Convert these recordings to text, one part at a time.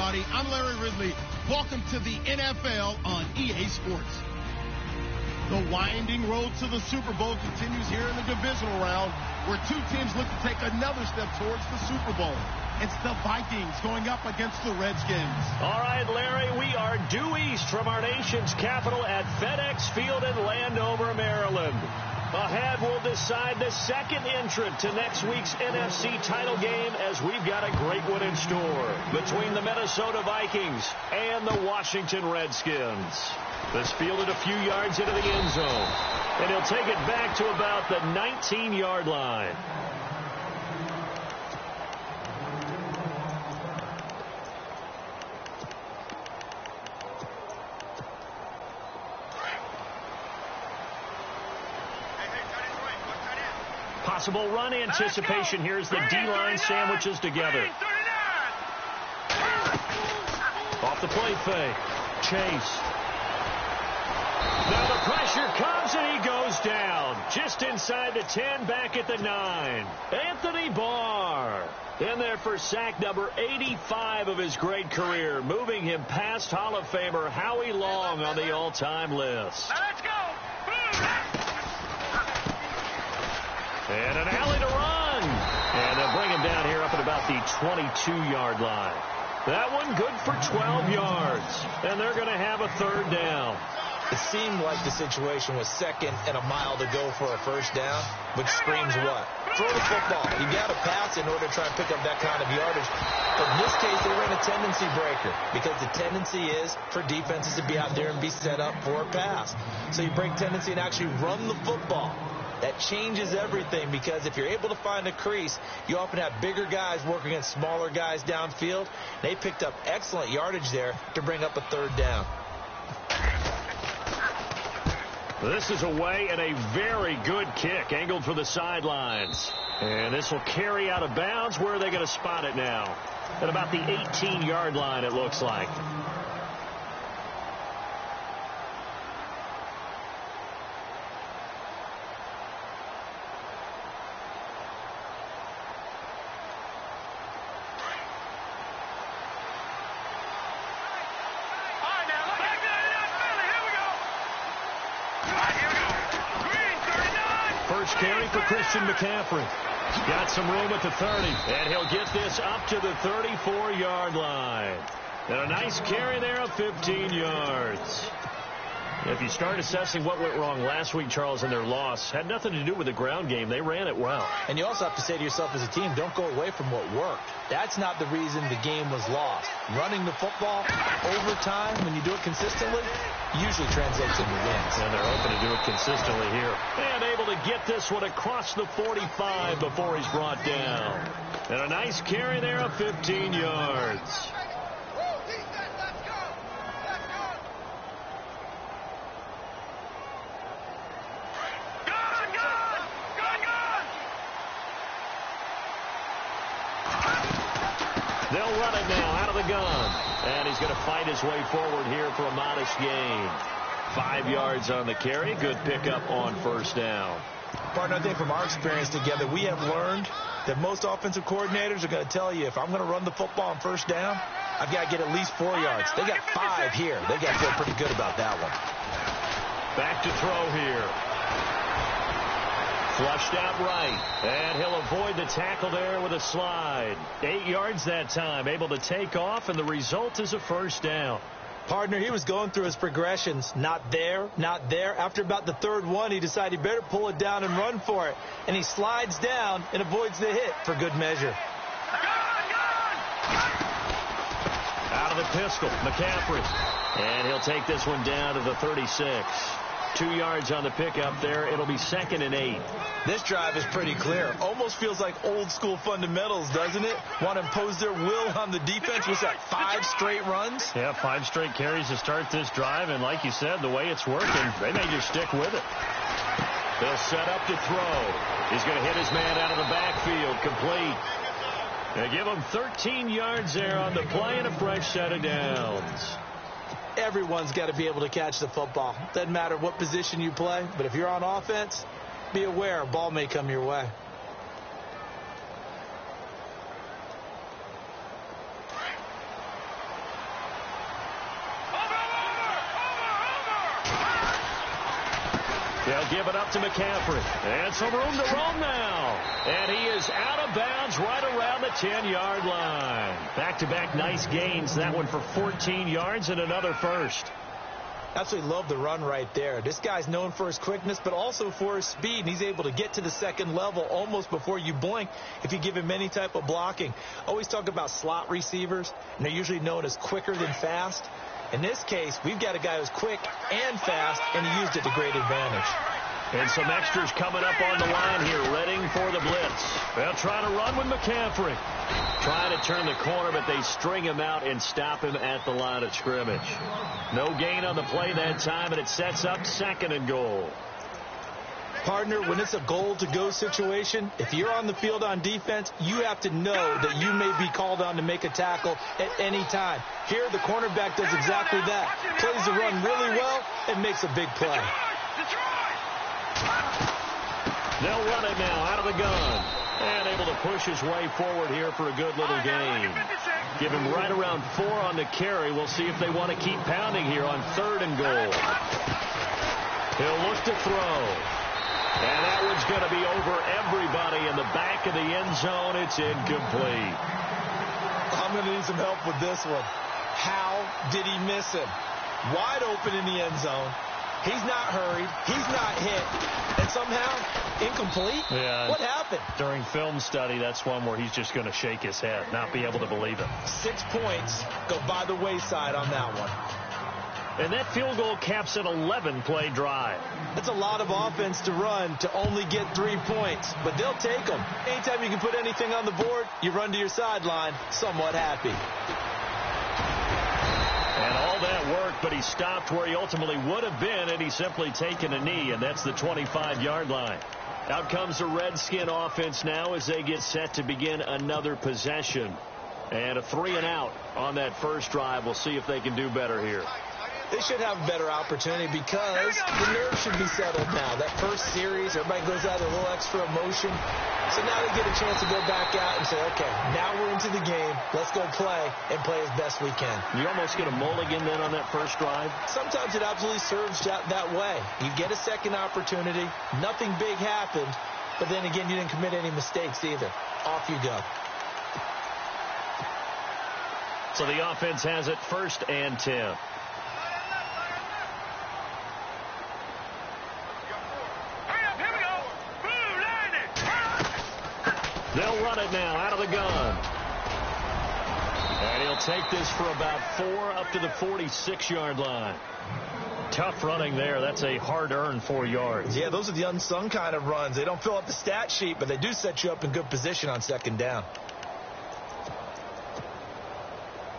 everybody. I'm Larry Ridley. Welcome to the NFL on EA Sports. The winding road to the Super Bowl continues here in the divisional round, where two teams look to take another step towards the Super Bowl. It's the Vikings going up against the Redskins. All right, Larry, we are due east from our nation's capital at FedEx Field in Landover, Maryland. Ahead, we'll decide the second entrant to next week's NFC title game, as we've got a great one in store between the Minnesota Vikings and the Washington Redskins. This fielded a few yards into the end zone, and he'll take it back to about the 19-yard line. Possible run anticipation. Here's the D-line sandwiches together. Off the play fake. Chase. Now the pressure comes and he goes down. Just inside the 10, back at the 9. Anthony Barr in there for sack number 85 of his great career, moving him past Hall of Famer Howie Long on the all-time list. Let's go. And an alley to run. And they'll bring him down here up at about the 22-yard line. That one good for 12 yards. And they're going to have a third down. It seemed like the situation was second and a mile to go for a first down, which screams what? Throw the football. You got to pass in order to try and pick up that kind of yardage. But in this case, they ran a tendency breaker, because the tendency is for defenses to be out there and be set up for a pass. So you break tendency and actually run the football. That changes everything, because if you're able to find a crease, you often have bigger guys working against smaller guys downfield. They picked up excellent yardage there to bring up a third down. This is away, and a very good kick angled for the sidelines. And this will carry out of bounds. Where are they going to spot it now? At about the 18-yard line, it looks like. First carry for Christian McCaffrey. Got some room at the 30, and he'll get this up to the 34-yard line. And a nice carry there of 15 yards. If you start assessing what went wrong last week, Charles, in their loss, had nothing to do with the ground game. They ran it well. And you also have to say to yourself as a team, don't go away from what worked. That's not the reason the game was lost. Running the football over time, when you do it consistently, usually translates into wins. And they're hoping to do it consistently here. And able to get this one across the 45 before he's brought down. And a nice carry there of 15 yards. They'll run it now out of the gun. And he's going to fight his way forward here for a modest gain. 5 yards on the carry. Good pickup on first down. Partner, I think from our experience together, we have learned that most offensive coordinators are going to tell you, if I'm going to run the football on first down, I've got to get at least 4 yards. They got 5 here. They got to feel pretty good about that one. Back to throw here. Flushed out right, and he'll avoid the tackle there with a slide. 8 yards that time, able to take off, and the result is a first down. Partner, he was going through his progressions. Not there, not there. After about the third one, he decided he better pull it down and run for it. And he slides down and avoids the hit for good measure. Out of the pistol, McCaffrey. And he'll take this one down to the 36. 2 yards on the pickup there. It'll be 2nd and 8. This drive is pretty clear. Almost feels like old school fundamentals, doesn't it? Want to impose their will on the defense. Was that 5 straight runs? Yeah, 5 straight carries to start this drive. And like you said, the way it's working, they may just stick with it. They'll set up to throw. He's going to hit his man out of the backfield. Complete. They give him 13 yards there on the play and a fresh set of downs. Everyone's got to be able to catch the football. Doesn't matter what position you play, but if you're on offense, be aware a ball may come your way. give it up to McCaffrey. And some room to roam now. And he is out of bounds right around the 10-yard line. Back-to-back nice gains. That one for 14 yards and another first. Absolutely love the run right there. This guy's known for his quickness, but also for his speed. And he's able to get to the second level almost before you blink if you give him any type of blocking. Always talk about slot receivers, and they're usually known as quicker than fast. In this case, we've got a guy who's quick and fast, and he used it to great advantage. And some extras coming up on the line here, readying for the blitz. They'll try to run with McCaffrey. Trying to turn the corner, but they string him out and stop him at the line of scrimmage. No gain on the play that time, and it sets up 2nd and goal. Partner, when it's a goal-to-go situation, if you're on the field on defense, you have to know that you may be called on to make a tackle at any time. Here, the cornerback does exactly that. Plays the run really well and makes a big play. They'll run it now out of the gun. And able to push his way forward here for a good little gain. Give him right around 4 on the carry. We'll see if they want to keep pounding here on 3rd and goal. He'll look to throw. And that one's going to be over everybody in the back of the end zone. It's incomplete. I'm going to need some help with this one. How did he miss him? Wide open in the end zone. He's not hurried. He's not hit. And somehow, incomplete? Yeah. What happened? During film study, that's one where he's just going to shake his head, not be able to believe it. 6 points go by the wayside on that one. And that field goal caps an 11-play drive. That's a lot of offense to run to only get 3 points, but they'll take them. Anytime you can put anything on the board, you run to your sideline somewhat happy. And all that worked, but he stopped where he ultimately would have been, and he's simply taken a knee, and that's the 25-yard line. Out comes the Redskin offense now as they get set to begin another possession. And a 3-and-out on that first drive. We'll see if they can do better here. They should have a better opportunity because the nerves should be settled now. That first series, everybody goes out with a little extra emotion. So now they get a chance to go back out and say, okay, now we're into the game. Let's go play and play as best we can. You almost get a mulligan then on that first drive? Sometimes it absolutely serves that way. You get a second opportunity. Nothing big happened. But then again, you didn't commit any mistakes either. Off you go. So the offense has it 1st and 10. They'll run it now out of the gun. And he'll take this for about 4 up to the 46-yard line. Tough running there. That's a hard-earned 4 yards. Yeah, those are the unsung kind of runs. They don't fill up the stat sheet, but they do set you up in good position on 2nd down.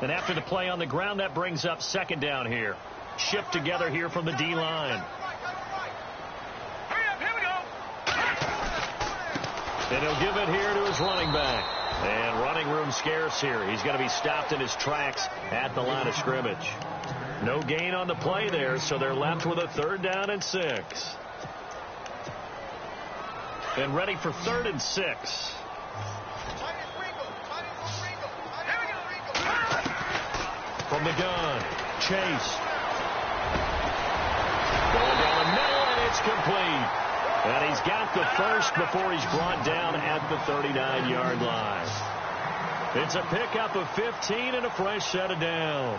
And after the play on the ground, that brings up 2nd down here. Shift together here from the D-line. And he'll give it here to his running back. And running room scarce here. He's going to be stopped in his tracks at the line of scrimmage. No gain on the play there, so they're left with a 3rd down and 6. And ready for 3rd and 6. From the gun, Chase. Going down the middle, and it's complete. And he's got the first before he's brought down at the 39-yard line. It's a pickup of 15 and a fresh set of downs.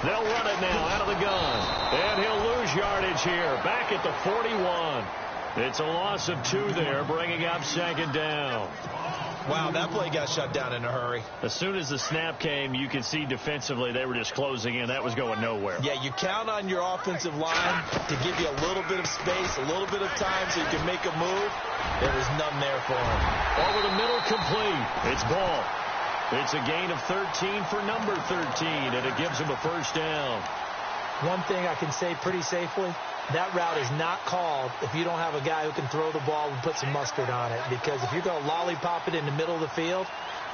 They'll run it now out of the gun. And he'll lose yardage here. Back at the 41. It's a loss of 2 there, bringing up 2nd down. Wow, that play got shut down in a hurry. As soon as the snap came, you could see defensively they were just closing in. That was going nowhere. Yeah, you count on your offensive line to give you a little bit of space, a little bit of time so you can make a move. There was none there for him. Over the middle, complete. It's ball. It's a gain of 13 for number 13, and it gives him a 1st down. One thing I can say pretty safely, that route is not called if you don't have a guy who can throw the ball and put some mustard on it. Because if you're going to lollipop it in the middle of the field,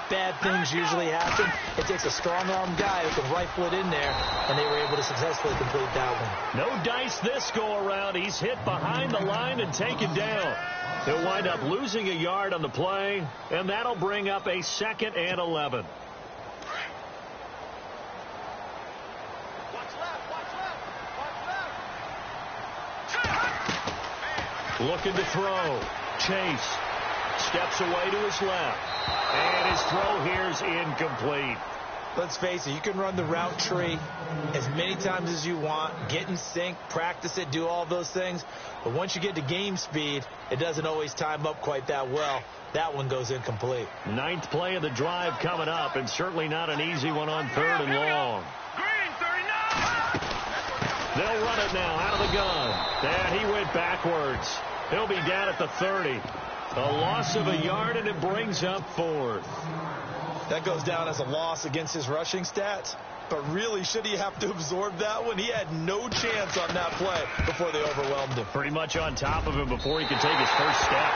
bad things usually happen. It takes a strong-arm guy who can rifle it in there, and they were able to successfully complete that one. No dice this go-around. He's hit behind the line and taken down. He'll wind up losing a yard on the play, and that'll bring up a 2nd and 11. Looking to throw. Chase steps away to his left. And his throw here is incomplete. Let's face it, you can run the route tree as many times as you want, get in sync, practice it, do all those things. But once you get to game speed, it doesn't always time up quite that well. That one goes incomplete. 9th play of the drive coming up, and certainly not an easy one on 3rd and long. They'll run it now out of the gun. And he went backwards. He'll be down at the 30. A loss of a yard, and it brings up 4th. That goes down as a loss against his rushing stats. But really, should he have to absorb that one? He had no chance on that play before they overwhelmed him. Pretty much on top of him before he could take his first step.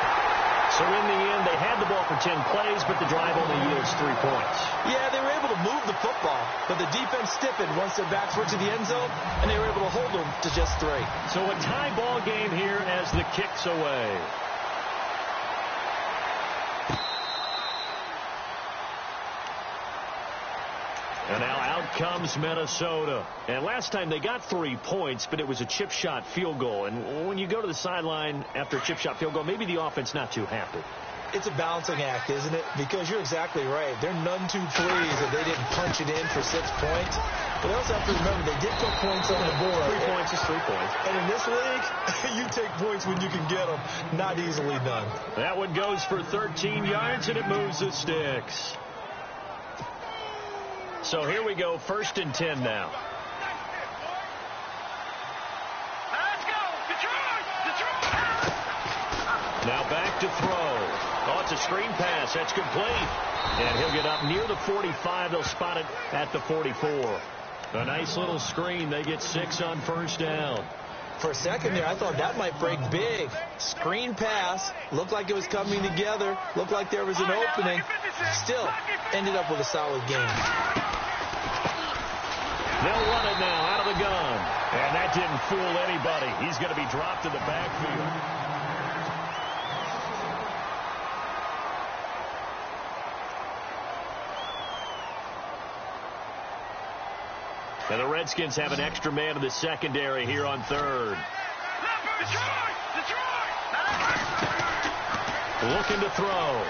So in the end, they had the ball for 10 plays, but the drive only yields 3 points. Yeah, they were able to move the football, but the defense stiffened once their backs were to the end zone, and they were able to hold them to just 3. So a tie ball game here as the kick's away. And now out comes Minnesota. And last time they got 3 points, but it was a chip shot field goal. And when you go to the sideline after a chip shot field goal, maybe the offense not too happy. It's a balancing act, isn't it? Because you're exactly right. They're none too pleased that they didn't punch it in for 6 points. But they also have to remember they did put points on the board. 3 points is 3 points. And in this league, you take points when you can get them. Not easily done. That one goes for 13 yards, and it moves the sticks. So here we go, 1st and 10 now. Let's go, Detroit! Now back to throw. Oh, it's a screen pass. That's complete. And he'll get up near the 45. They'll spot it at the 44. A nice little screen. They get 6 on 1st down. For a second there, I thought that might break big. Screen pass. Looked like it was coming together. Looked like there was an opening. Still, ended up with a solid game. They'll run it now out of the gun. And that didn't fool anybody. He's going to be dropped in the backfield. And the Redskins have an extra man in the secondary here on 3rd. Looking to throw.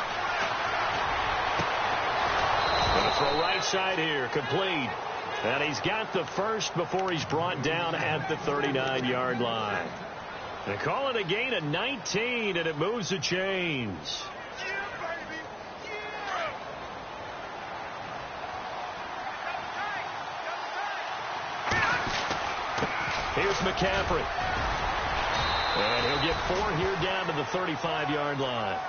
Going to throw right side here. Complete. And he's got the first before he's brought down at the 39-yard line. They call it a gain of 19, and it moves the chains. Here's McCaffrey. And he'll get 4 here down to the 35-yard line.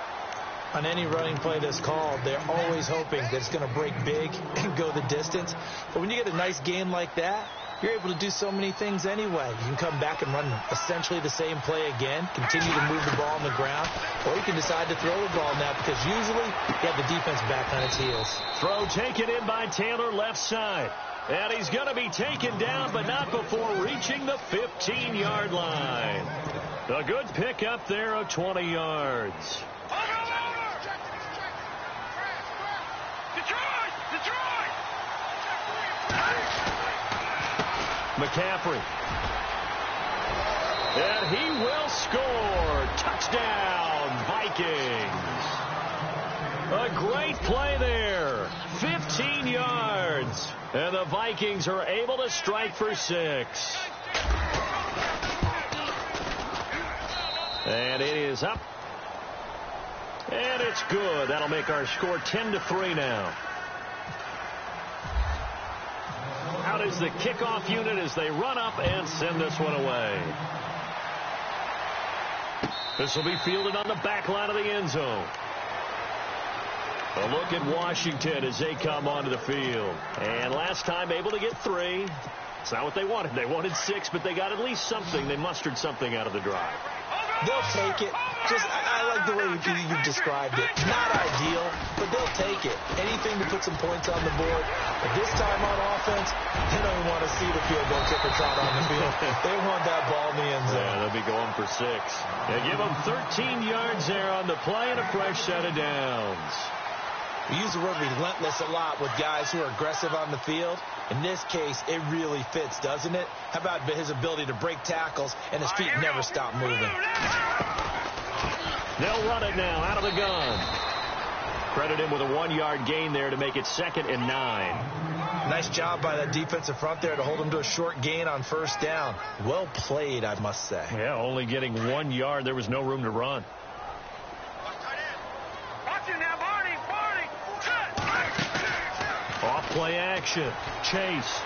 On any running play that's called, they're always hoping that it's going to break big and go the distance. But when you get a nice gain like that, you're able to do so many things anyway. You can come back and run essentially the same play again, continue to move the ball on the ground, or you can decide to throw the ball now because usually you have the defense back on its heels. Throw taken in by Taylor left side. And he's going to be taken down, but not before reaching the 15-yard line. A good pickup there of 20 yards. McCaffrey. And he will score. Touchdown, Vikings. A great play there. 15 yards. And the Vikings are able to strike for 6. And it is up. And it's good. That'll make our score 10-3 now. Out is the kickoff unit as they run up and send this one away. This will be fielded on the back line of the end zone. A look at Washington as they come onto the field. And last time able to get 3. It's not what they wanted. They wanted 6, but they got at least something. They mustered something out of the drive. They'll take it. I like the way you've described it. Not ideal, but they'll take it. Anything to put some points on the board. But this time on offense, they don't even want to see the field goal kicker trot on the field. They want that ball in the end zone. Yeah, they'll be going for 6. They give them 13 yards there on the play and a fresh set of downs. We use the word relentless a lot with guys who are aggressive on the field. In this case, it really fits, doesn't it? How about his ability to break tackles and his feet never stop moving? They'll run it now out of the gun. Credit him with a 1-yard gain there to make it 2nd and 9. Nice job by that defensive front there to hold him to a short gain on first down. Well played, I must say. Yeah, only getting 1 yard. There was no room to run. Off play action. Chase.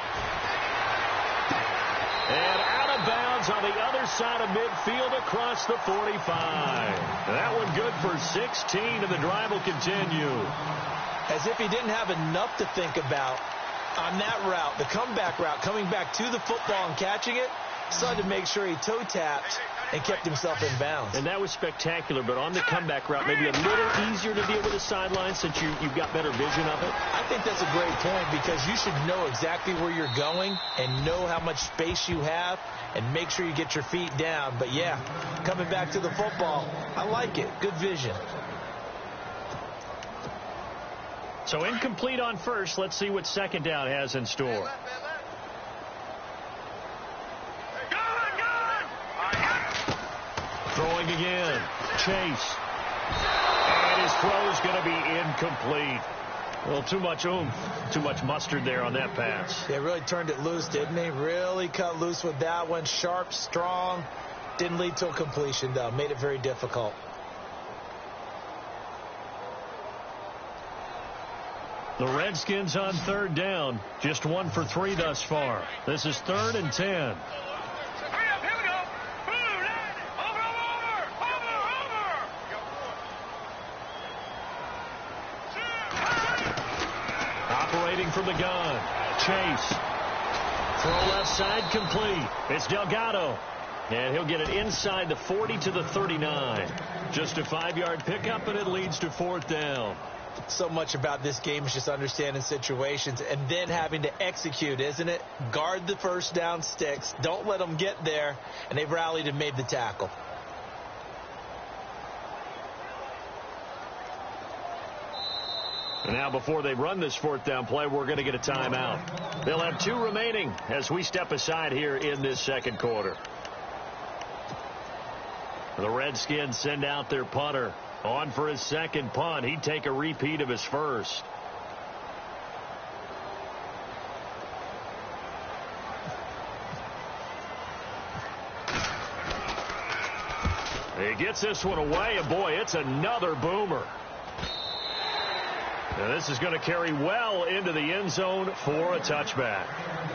And out of bounds on the other side of midfield across the 45. That one good for 16, and the drive will continue. As if he didn't have enough to think about on that route, the comeback route, coming back to the football and catching it, decided to make sure he toe tapped and kept himself in bounds. And that was spectacular, but on the comeback route, maybe a little easier to deal with the sideline since you've got better vision of it. I think that's a great point because you should know exactly where you're going and know how much space you have and make sure you get your feet down. But, yeah, coming back to the football, I like it. Good vision. So incomplete on first. Let's see what second down has in store. Throwing again. Chase. And his throw is going to be incomplete. Well, too much oomph, too much mustard there on that pass. Yeah, really turned it loose, didn't he? Really cut loose with that one. Sharp, strong. Didn't lead to a completion, though. Made it very difficult. The Redskins on third down. Just 1 for 3 thus far. This is 3rd and 10. Operating from the gun. Chase. Throw left side complete. It's Delgado. And he'll get it inside the 40 to the 39. Just a 5-yard pickup, and it leads to 4th down. So much about this game is just understanding situations and then having to execute, isn't it? Guard the first down sticks. Don't let them get there. And they've rallied and made the tackle. And now before they run this 4th down play, we're going to get a timeout. They'll have 2 remaining as we step aside here in this second quarter. The Redskins send out their punter. On for his second punt. He'd take a repeat of his first. He gets this one away, and boy, it's another boomer. And this is going to carry well into the end zone for a touchback.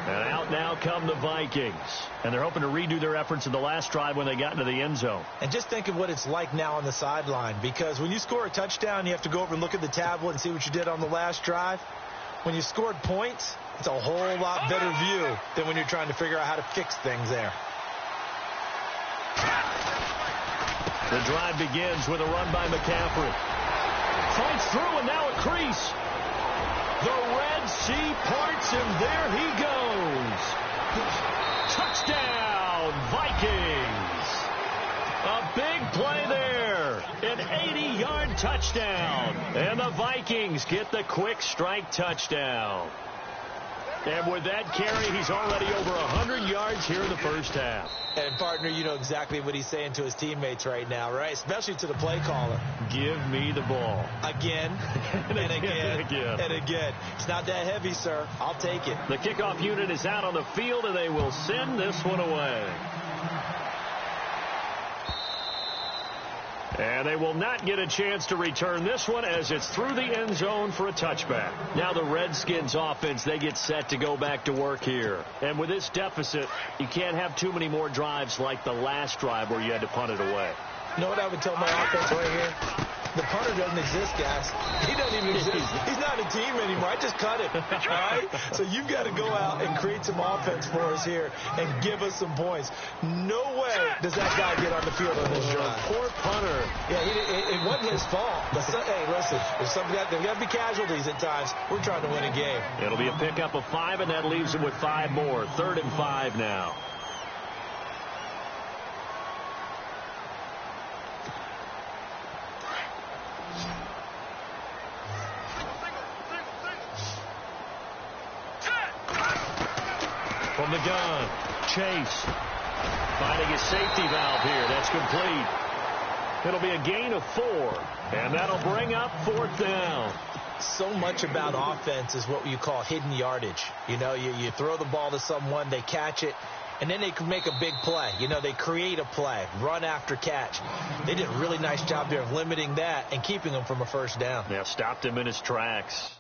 And out now come the Vikings. And they're hoping to redo their efforts in the last drive when they got into the end zone. And just think of what it's like now on the sideline. Because when you score a touchdown, you have to go over and look at the tablet and see what you did on the last drive. When you scored points, it's a whole lot better view than when you're trying to figure out how to fix things there. The drive begins with a run by McCaffrey. Fights through, and now a crease. The Red Sea parts, and there he goes. Touchdown, Vikings. A big play there. An 80-yard touchdown. And the Vikings get the quick strike touchdown. And with that carry, he's already over 100 yards here in the first half. And, partner, you know exactly what he's saying to his teammates right now, right? Especially to the play caller. Give me the ball. Again, and again, and again. It's not that heavy, sir. I'll take it. The kickoff unit is out on the field, and they will send this one away. And they will not get a chance to return this one as it's through the end zone for a touchback. Now the Redskins offense, they get set to go back to work here. And with this deficit, you can't have too many more drives like the last drive where you had to punt it away. You know what I would tell my offense right here? The punter doesn't exist, guys. He doesn't even exist. He's not a team anymore. I just cut him. All right? So you've got to go out and create some offense for us here and give us some points. No way does that guy get on the field on this drive. Poor punter. Yeah, it wasn't his fault. But hey, listen, there's got to be casualties at times. We're trying to win a game. It'll be a pickup of 5, and that leaves him with 5 more. 3rd and 5 now. From the gun, Chase finding his safety valve here. That's complete. It'll be a gain of 4, and that'll bring up 4th down. So much about offense is what you call hidden yardage. You know, you throw the ball to someone, they catch it, and then they can make a big play. You know, they create a play, run after catch. They did a really nice job there of limiting that and keeping him from a first down. Yeah, stopped him in his tracks.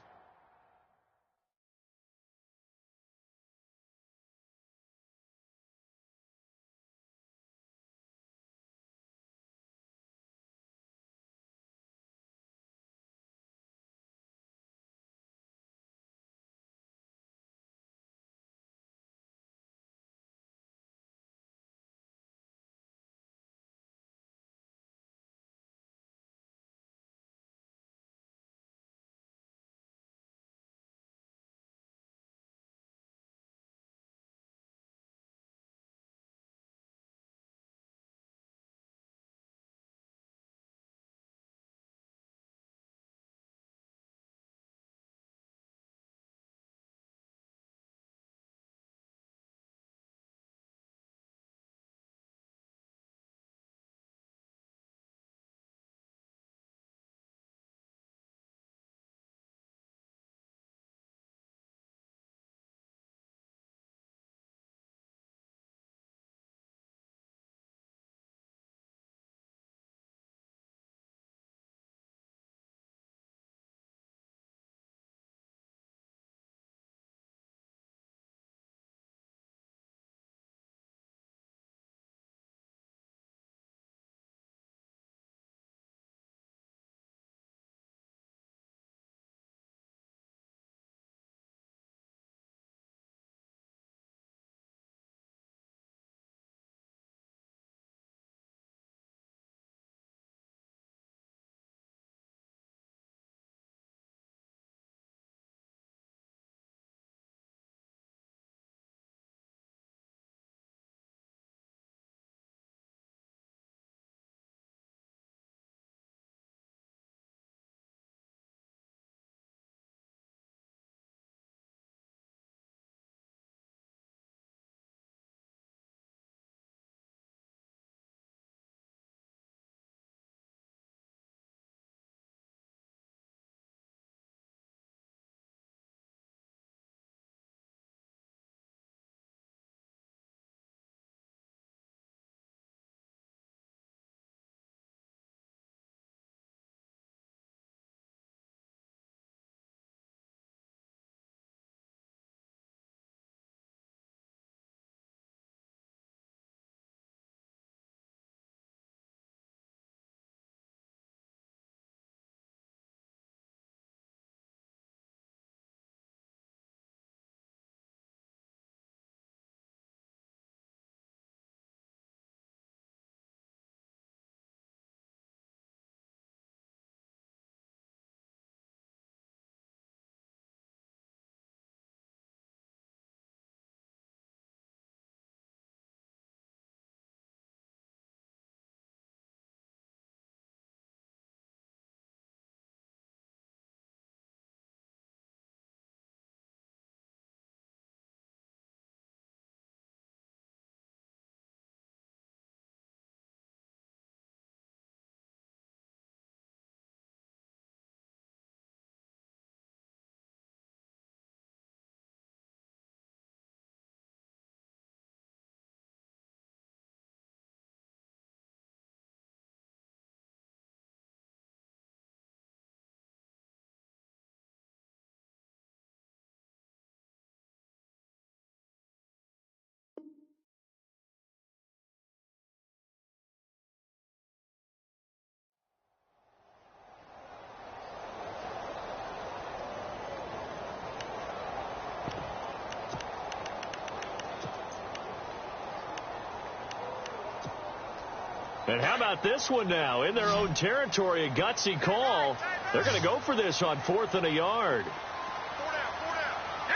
And how about this one now? In their own territory, a gutsy call. They're going to go for this on 4th and a yard. Here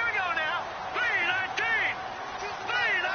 we go now. 3-19. 3-19.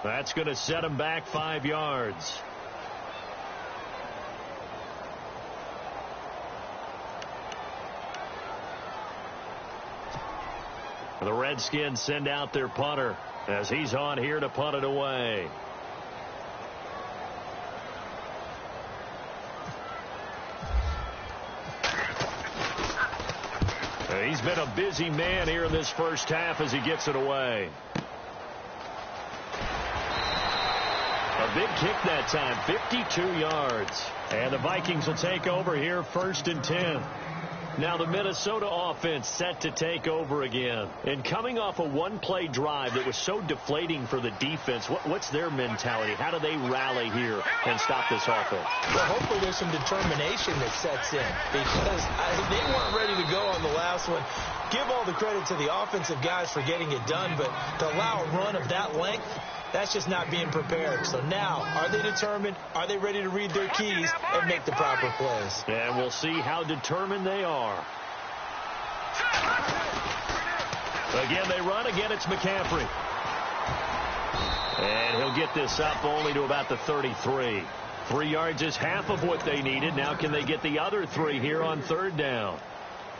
That's going to set him back 5 yards. The Redskins send out their punter as he's on here to punt it away. He's been a busy man here in this first half as he gets it away. A big kick that time, 52 yards. And the Vikings will take over here 1st and 10. Now the Minnesota offense set to take over again. And coming off a one-play drive that was so deflating for the defense, what's their mentality? How do they rally here and stop this offense? Well, hopefully there's some determination that sets in, because they weren't ready to go on the last one. Give all the credit to the offensive guys for getting it done, but to allow a run of that length, that's just not being prepared. So now, are they determined? Are they ready to read their keys and make the proper plays? And we'll see how determined they are. Again, they run. Again, it's McCaffrey. And he'll get this up only to about the 33. 3 yards is half of what they needed. Now can they get the other 3 here on 3rd down?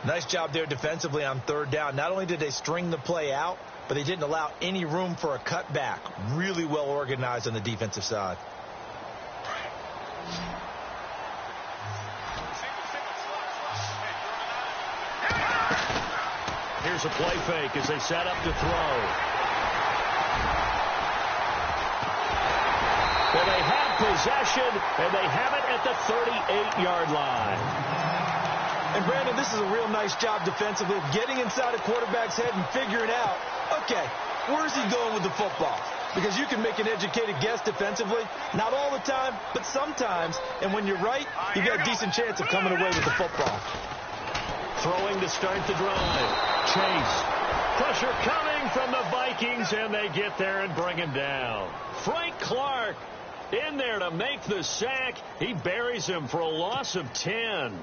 Nice job there defensively on 3rd down. Not only did they string the play out, but they didn't allow any room for a cutback. Really well organized on the defensive side. Here's a play fake as they set up to throw. Well, they have possession, and they have it at the 38-yard line. And, Brandon, this is a real nice job defensively of getting inside a quarterback's head and figuring out, okay, where's he going with the football? Because you can make an educated guess defensively. Not all the time, but sometimes. And when you're right, you've got a decent chance of coming away with the football. Throwing to start the drive. Chase. Pressure coming from the Vikings, and they get there and bring him down. Frank Clark in there to make the sack. He buries him for a loss of 10.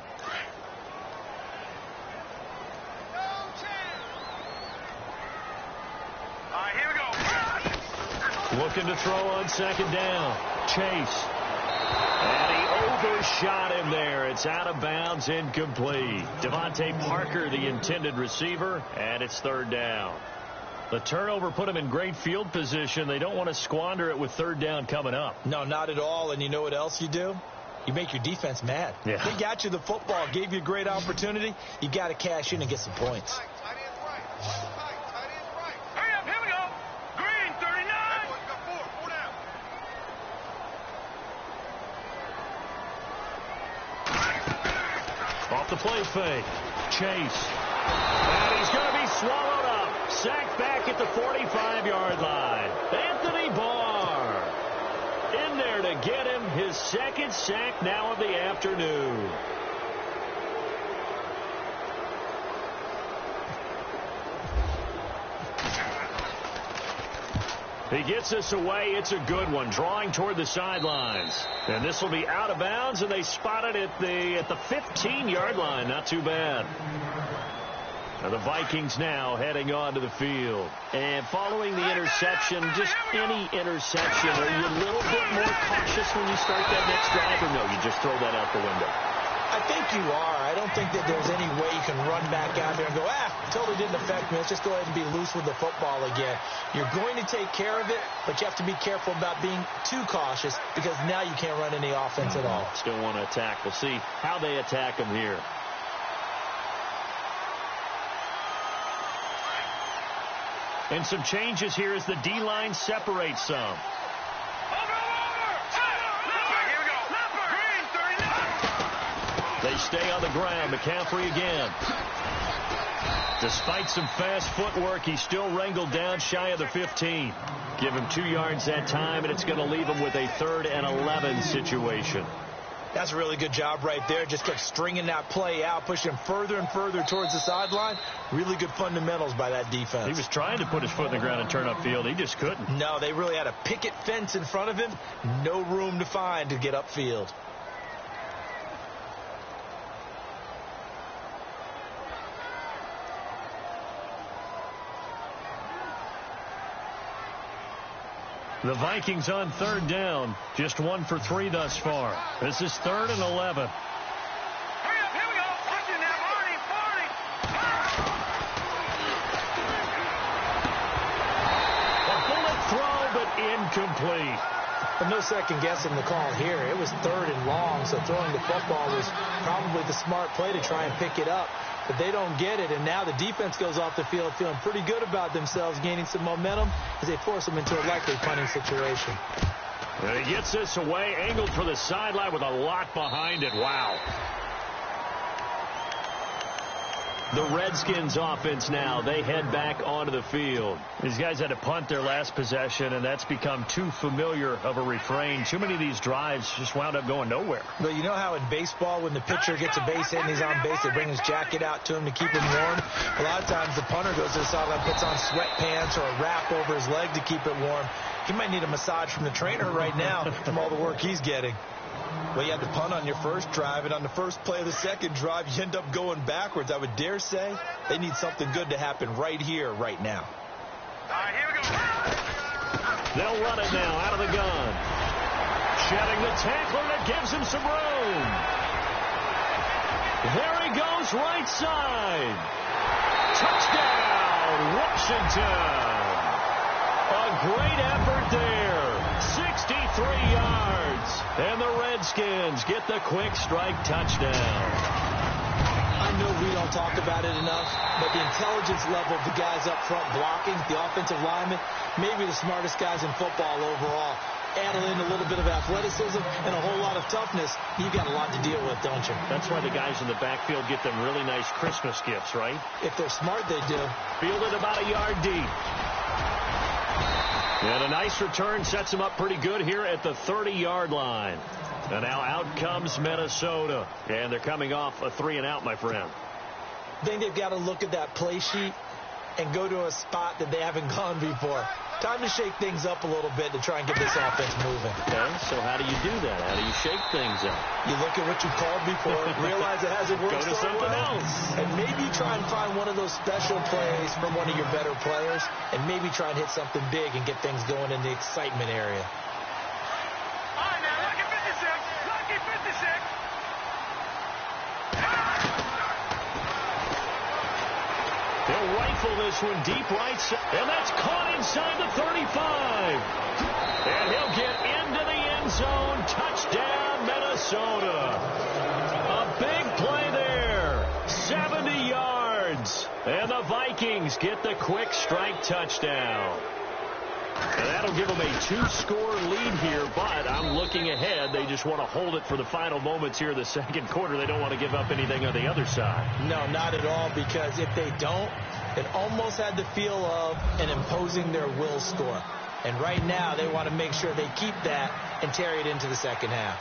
Looking to throw on 2nd down. Chase. And he overshot him there. It's out of bounds, incomplete. Devontae Parker, the intended receiver, and it's 3rd down. The turnover put him in great field position. They don't want to squander it with 3rd down coming up. No, not at all. And you know what else you do? You make your defense mad. Yeah. They got you the football, gave you a great opportunity. You got to cash in and get some points. Off the play fake. Chase. And he's going to be swallowed up. Sacked back at the 45-yard line. Anthony Barr in there to get him his 2nd sack now of the afternoon. He gets us away. It's a good one. Drawing toward the sidelines. And this will be out of bounds, and they spot it at the 15-yard line. Not too bad. And the Vikings now heading onto the field. And following the interception, just any interception, are you a little bit more cautious when you start that next drive, or no, you just throw that out the window? I think you are. I don't think that there's any way you can run back out there and go, totally didn't affect me. Let's just go ahead and be loose with the football again. You're going to take care of it, but you have to be careful about being too cautious, because now you can't run any offense at all. Still want to attack. We'll see how they attack him here. And some changes here as the D-line separates some. They stay on the ground. McCaffrey again. Despite some fast footwork, he's still wrangled down shy of the 15. Give him 2 yards that time, and it's going to leave him with a 3rd and 11 situation. That's a really good job right there. Just kept stringing that play out, pushing him further and further towards the sideline. Really good fundamentals by that defense. He was trying to put his foot in the ground and turn upfield. He just couldn't. No, they really had a picket fence in front of him. No room to find to get upfield. The Vikings on third down. Just 1 for 3 thus far. This is 3rd and 11. Hurry up, here we go. Watch it now, Barney. A bullet throw, but incomplete. But no second guessing the call here. It was 3rd and long, so throwing the football was probably the smart play to try and pick it up. But they don't get it, and now the defense goes off the field feeling pretty good about themselves, gaining some momentum as they force them into a likely punting situation. And he gets this away, angled for the sideline with a lot behind it. Wow. The Redskins offense now. They head back onto the field. These guys had to punt their last possession, and that's become too familiar of a refrain. Too many of these drives just wound up going nowhere. But you know how in baseball, when the pitcher gets a base hit and he's on base, they bring his jacket out to him to keep him warm? A lot of times the punter goes to the sideline, puts on sweatpants or a wrap over his leg to keep it warm. He might need a massage from the trainer right now from all the work he's getting. Well, you had to punt on your first drive, and on the first play of the second drive, you end up going backwards. I would dare say they need something good to happen right here, right now. All right, here we go. They'll run it now out of the gun. Shedding the tackler, and it gives him some room. There he goes, right side. Touchdown, Washington. A great effort there. 63 yards. And the Redskins get the quick strike touchdown. I know we don't talk about it enough, but the intelligence level of the guys up front blocking, the offensive linemen, maybe the smartest guys in football overall. Add in a little bit of athleticism and a whole lot of toughness, you've got a lot to deal with, don't you? That's why the guys in the backfield get them really nice Christmas gifts, right? If they're smart, they do. Fielded about a yard deep. And a nice return sets him up pretty good here at the 30-yard line. And now out comes Minnesota. And they're coming off a 3-and-out, my friend. I think they've got to look at that play sheet and go to a spot that they haven't gone before. Time to shake things up a little bit to try and get this offense moving. Okay, so how do you do that? How do you shake things up? You look at what you called before, realize it hasn't worked Go to so something well, else. and maybe try and find one of those special plays from one of your better players, and maybe try and hit something big and get things going in the excitement area. All right, now, lucky 56. Lucky 56. They'll rifle this one deep right side, and that's caught inside the 35. And he'll get into the end zone. Touchdown, Minnesota. A big play there. 70 yards. And the Vikings get the quick strike touchdown. And that'll give them a 2-score lead here, but I'm looking ahead. They just want to hold it for the final moments here of the second quarter. They don't want to give up anything on the other side. No, not at all, because if they don't, it almost had the feel of an imposing their will score. And right now, they want to make sure they keep that and carry it into the second half.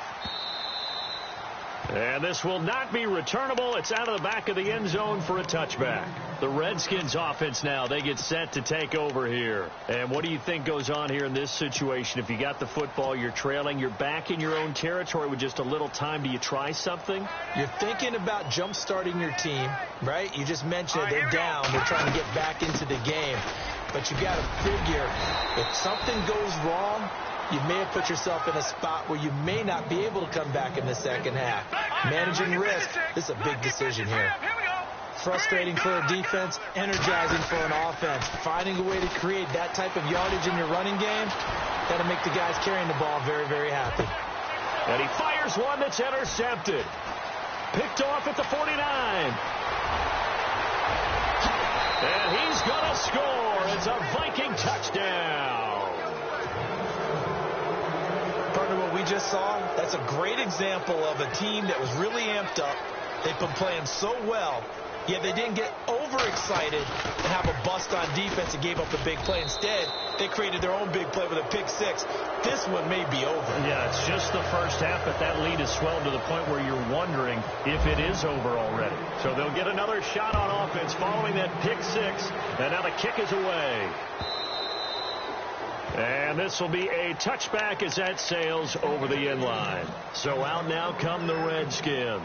And this will not be returnable. It's out of the back of the end zone for a touchback. The Redskins offense now, they get set to take over here. And what do you think goes on here in this situation? If you got the football, you're trailing, you're back in your own territory with just a little time. Do you try something? You're thinking about jump-starting your team, right? You just mentioned it. They're down. They're trying to get back into the game. But you got to figure, if something goes wrong, you may have put yourself in a spot where you may not be able to come back in the second half. Managing risk, this is a big decision here. Frustrating for a defense, energizing for an offense. Finding a way to create that type of yardage in your running game, got to make the guys carrying the ball very, very happy. And he fires one that's intercepted. Picked off at the 49. And he's going to score. It's a Viking touchdown. Partner, what we just saw, that's a great example of a team that was really amped up. They've been playing so well, yet they didn't get overexcited and have a bust on defense and gave up a big play. Instead, they created their own big play with a pick six. This one may be over. Yeah, it's just the first half, but that lead has swelled to the point where you're wondering if it is over already. So they'll get another shot on offense following that pick six, and now the kick is away. And this will be a touchback as that sails over the end line. So out now come the Redskins.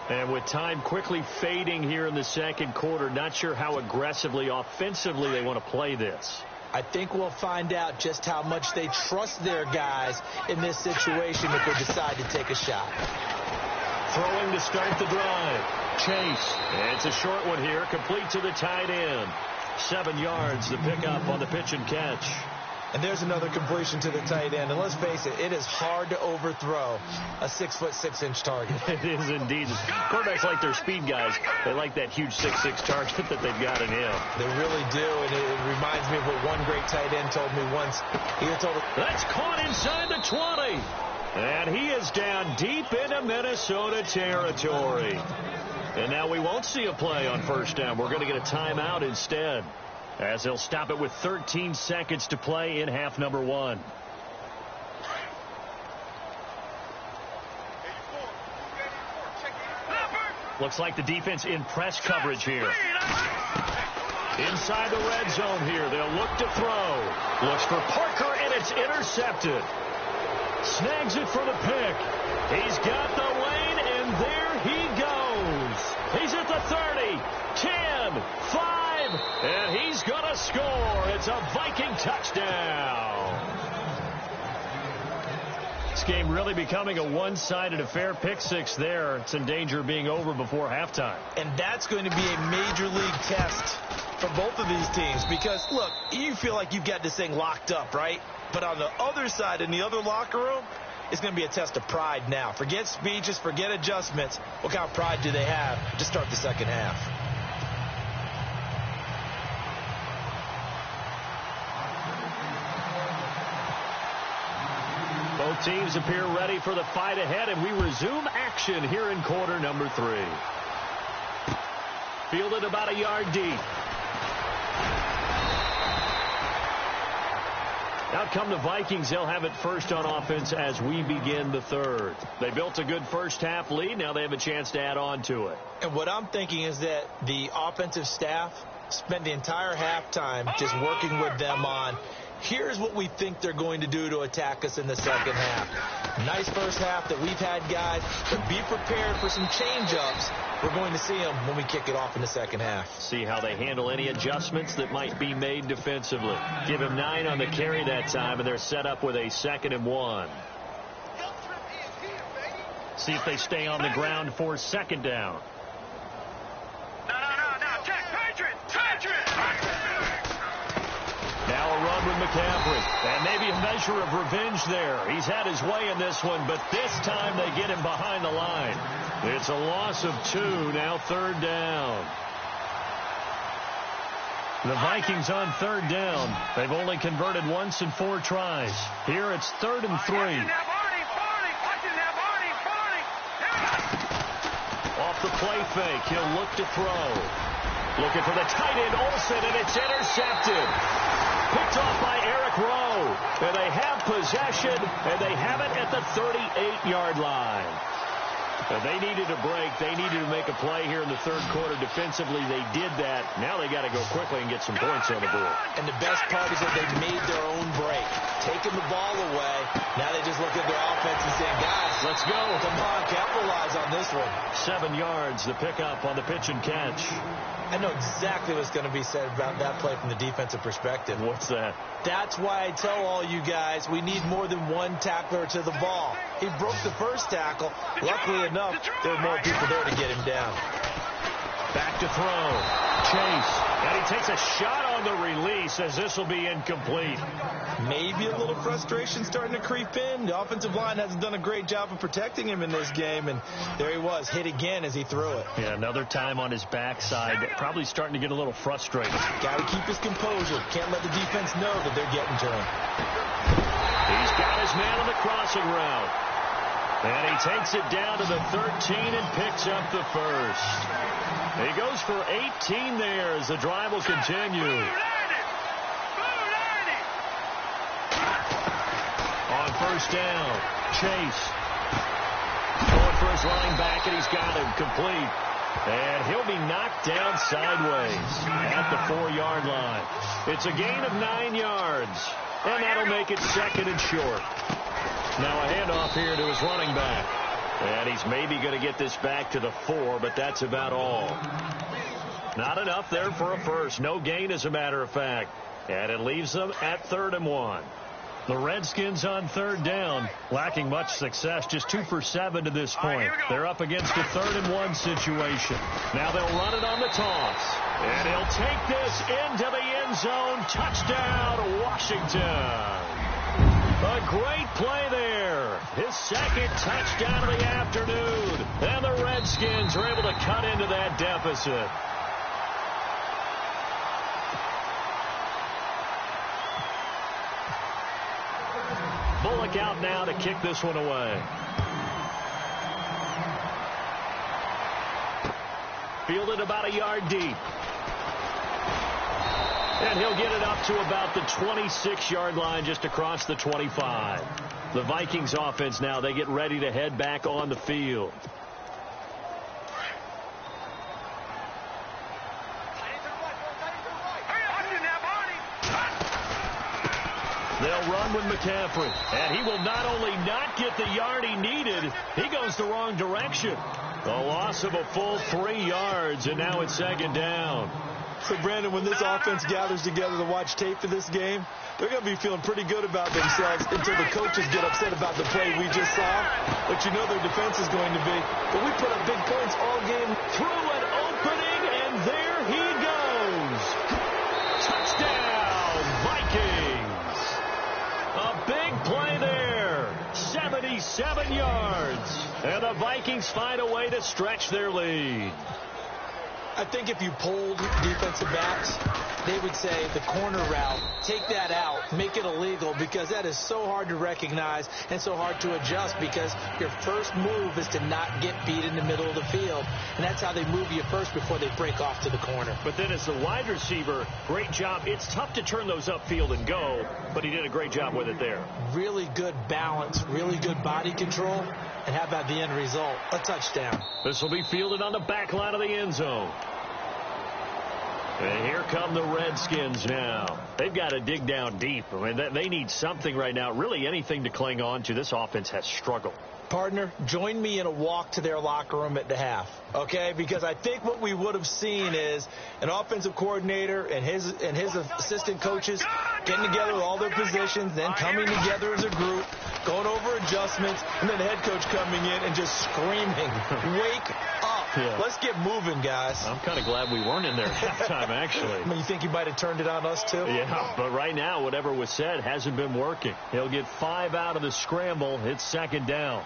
And with time quickly fading here in the second quarter, not sure how aggressively, offensively they want to play this. I think we'll find out just how much they trust their guys in this situation if they decide to take a shot. Throwing to start the drive. Chase. It's a short one here, complete to the tight end. 7 yards, the pickup on the pitch and catch. And there's another completion to the tight end. And let's face it, it is hard to overthrow a 6'6" target. It is indeed. Quarterbacks like their speed guys. They like that huge 6'6" target that they've got in him. They really do. And it reminds me of what one great tight end told me once. He told me, that's caught inside the 20. And he is down deep into Minnesota territory. And now we won't see a play on first down. We're going to get a timeout instead, as they'll stop it with 13 seconds to play in half number 1. Looks like the defense in press coverage here. Inside the red zone here. They'll look to throw. Looks for Parker, and it's intercepted. Snags it for the pick. He's got the lane, and there he goes. He's at the 30, 10, 5, and he's going to score. It's a Viking touchdown. This game really becoming a one-sided affair. Pick 6 there. It's in danger of being over before halftime. And that's going to be a major league test for both of these teams because, look, you feel like you've got this thing locked up, right? But on the other side, in the other locker room, it's going to be a test of pride now. Forget speeches, forget adjustments. What kind of pride do they have to start the second half? Both teams appear ready for the fight ahead, and we resume action here in quarter number 3. Fielded about a yard deep. Out come the Vikings. They'll have it first on offense as we begin the third. They built a good first half lead. Now they have a chance to add on to it. And what I'm thinking is that the offensive staff spent the entire halftime just working with them on, here's what we think they're going to do to attack us in the second half. Nice first half that we've had, guys, but be prepared for some change-ups. We're going to see them when we kick it off in the second half. See how they handle any adjustments that might be made defensively. Give them 9 on the carry that time, and they're set up with a 2nd and 1. See if they stay on the ground for 2nd down. Now a run with McCaffrey, and maybe a measure of revenge there. He's had his way in this one, but this time they get him behind the line. It's a loss of 2, now 3rd down. The Vikings on 3rd down. They've only converted once in 4 tries. Here it's 3rd and 3. Off the play fake, he'll look to throw. Looking for the tight end, Olsen, and it's intercepted. Picked off by Eric Rowe. And they have possession, and they have it at the 38-yard line. And they needed a break. They needed to make a play here in the 3rd quarter. Defensively, they did that. Now they got to go quickly and get some points on the board. And the best part is that they made their own break. Taking the ball away. Now they just look at their offense and saying, guys, let's go. Come on, capitalize on this one. 7 yards, the pickup on the pitch and catch. I know exactly what's going to be said about that play from the defensive perspective. What's that? That's why I tell all you guys we need more than one tackler to the ball. He broke the first tackle. Luckily enough, there were more people there to get him down. Back to throw. Chase. And he takes a shot on the release as this will be incomplete. Maybe a little frustration starting to creep in. The offensive line hasn't done a great job of protecting him in this game, and there he was, hit again as he threw it. Yeah, another time on his backside. Probably starting to get a little frustrated. Got to keep his composure. Can't let the defense know that they're getting to him. He's got his man on the crossing route. And he takes it down to the 13 and picks up the first. He goes for 18 there as the drive will continue. On first down, Chase. Going for his running back, and he's got him complete. And he'll be knocked down sideways at the 4-yard line. It's a gain of 9 yards, and that'll make it 2nd and short. Now a handoff here to his running back. And he's maybe going to get this back to the 4, but that's about all. Not enough there for a first. No gain, as a matter of fact. And it leaves them at 3rd and 1. The Redskins on 3rd down, lacking much success, just 2 for 7 to this point. They're up against a 3rd and 1 situation. Now they'll run it on the toss. And he'll take this into the end zone. Touchdown, Washington. A great play there. His 2nd touchdown of the afternoon. And the Redskins are able to cut into that deficit. Bullock out now to kick this one away. Fielded about a yard deep. And he'll get it up to about the 26-yard line, just across the 25. The Vikings offense now, they get ready to head back on the field. They'll run with McCaffrey. And he will not only not get the yard he needed, he goes the wrong direction. A loss of a full 3 yards, and now it's 2nd down. So, Brandon, when this offense gathers together to watch tape for this game, they're going to be feeling pretty good about themselves until the coaches get upset about the play we just saw. But you know their defense is going to be. But we put up big points all game. Through an opening, and there he goes. Touchdown, Vikings. A big play there. 77 yards. And the Vikings find a way to stretch their lead. I think if you polled defensive backs, they would say the corner route, take that out, make it illegal, because that is so hard to recognize and so hard to adjust, because your first move is to not get beat in the middle of the field, and that's how they move you first before they break off to the corner. But then as the wide receiver, great job. It's tough to turn those upfield and go, but he did a great job with it there. Really good balance, really good body control, and how about the end result? A touchdown. This will be fielded on the back line of the end zone. And here come the Redskins now. They've got to dig down deep. I mean, they need something right now, really anything to cling on to. This offense has struggled. Partner, join me in a walk to their locker room at the half, okay? Because I think what we would have seen is an offensive coordinator and his assistant coaches getting together with all their positions, then coming together as a group, going over adjustments, and then the head coach coming in and just screaming, wake up. Yeah. Let's get moving, guys. I'm kind of glad we weren't in there at halftime, actually. I mean, you think he might have turned it on us, too? Yeah, but right now, whatever was said hasn't been working. He'll get 5 out of the scramble. It's 2nd down.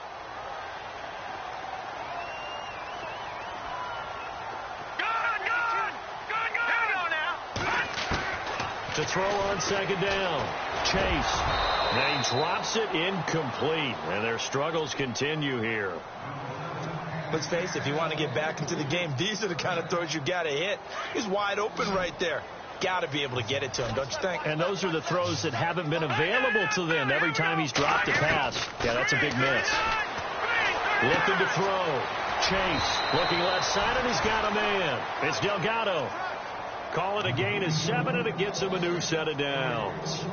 To throw on 2nd down. Chase. And he drops it incomplete. And their struggles continue here. Let's face it, if you want to get back into the game, these are the kind of throws you got to hit. He's wide open right there. Got to be able to get it to him, don't you think? And those are the throws that haven't been available to them every time he's dropped a pass. Yeah, that's a big miss. Looking to throw. Chase looking left side, and he's got a man. It's Delgado. Call it a gain of 7, and it gets him a new set of downs.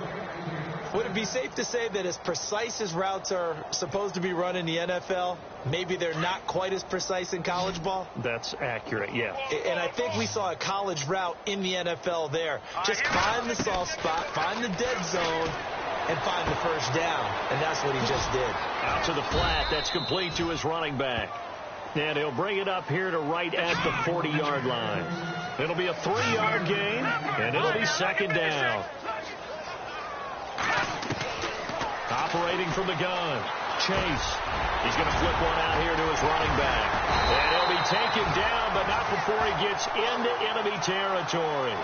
Would it be safe to say that as precise as routes are supposed to be run in the NFL, maybe they're not quite as precise in college ball? That's accurate, yeah. And I think we saw a college route in the NFL there. Just find the soft spot, find the dead zone, and find the first down. And that's what he just did. Out to the flat. That's complete to his running back. And he'll bring it up here to right at the 40-yard line. It'll be a 3-yard gain, and it'll be 2nd down. Operating from the gun. Chase. He's going to flip one out here to his running back. And he'll be taken down, but not before he gets into enemy territory.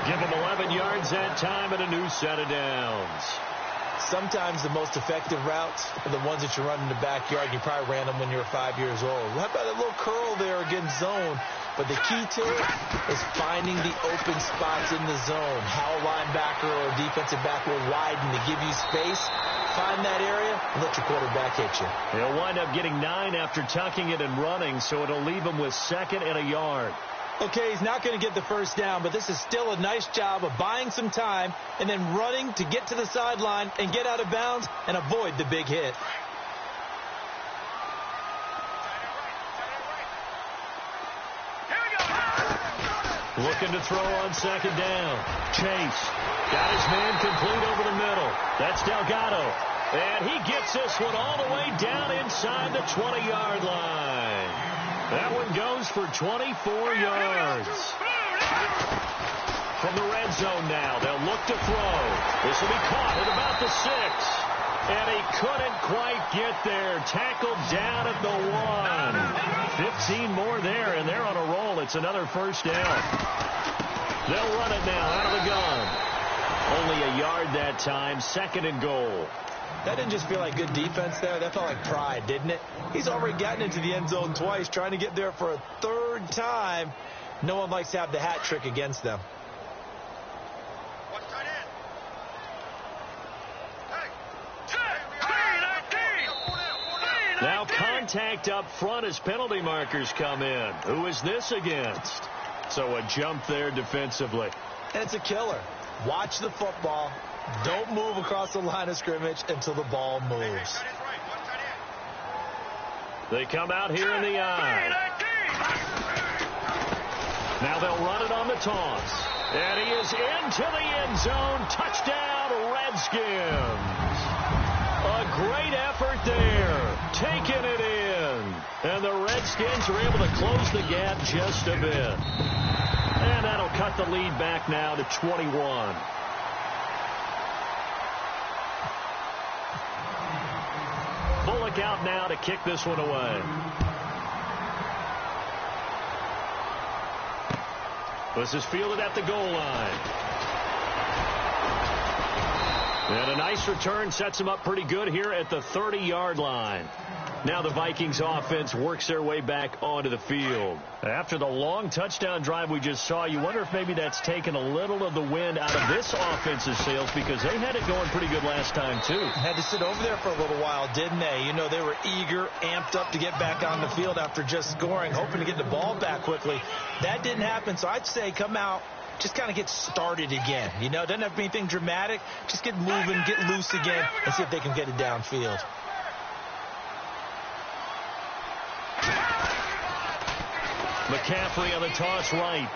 Give him 11 yards that time and a new set of downs. Sometimes the most effective routes are the ones that you run in the backyard. You probably ran them when you were 5 years old. How about that little curl there against zone? But the key to it is finding the open spots in the zone. How a linebacker or a defensive back will widen to give you space. Find that area and let your quarterback hit you. He'll wind up getting 9 after tucking it and running, so it'll leave him with 2nd and a yard. Okay, he's not going to get the first down, but this is still a nice job of buying some time and then running to get to the sideline and get out of bounds and avoid the big hit. Looking to throw on second down. Chase got his man complete over the middle. That's Delgado. And he gets this one all the way down inside the 20-yard line. That one goes for 24 yards. From the red zone now, they'll look to throw. This will be caught at about the 6. And he couldn't quite get there. Tackled down at the 1. 15 more there, and they're on a roll. It's another first down. They'll run it now out of the gun. Only a yard that time, 2nd and goal. That didn't just feel like good defense there. That felt like pride, didn't it? He's already gotten into the end zone twice, trying to get there for a 3rd time. No one likes to have the hat trick against them. Now contact up front as penalty markers come in. Who is this against? So a jump there defensively. And it's a killer. Watch the football. Don't move across the line of scrimmage until the ball moves. They come out here in the eye. Now they'll run it on the toss. And he is into the end zone. Touchdown, Redskins. A great effort there. Taking it in. And the Redskins are able to close the gap just a bit. And that'll cut the lead back now to 21. Bullock out now to kick this one away. This is fielded at the goal line. And a nice return sets him up pretty good here at the 30-yard line. Now the Vikings offense works their way back onto the field. After the long touchdown drive we just saw, you wonder if maybe that's taken a little of the wind out of this offense's sails, because they had it going pretty good last time too. Had to sit over there for a little while, didn't they? You know, they were eager, amped up to get back on the field after just scoring, hoping to get the ball back quickly. That didn't happen, so I'd say come out, just kind of get started again. You know, doesn't have to be anything dramatic. Just get moving, get loose again, and see if they can get it downfield. McCaffrey on the toss right.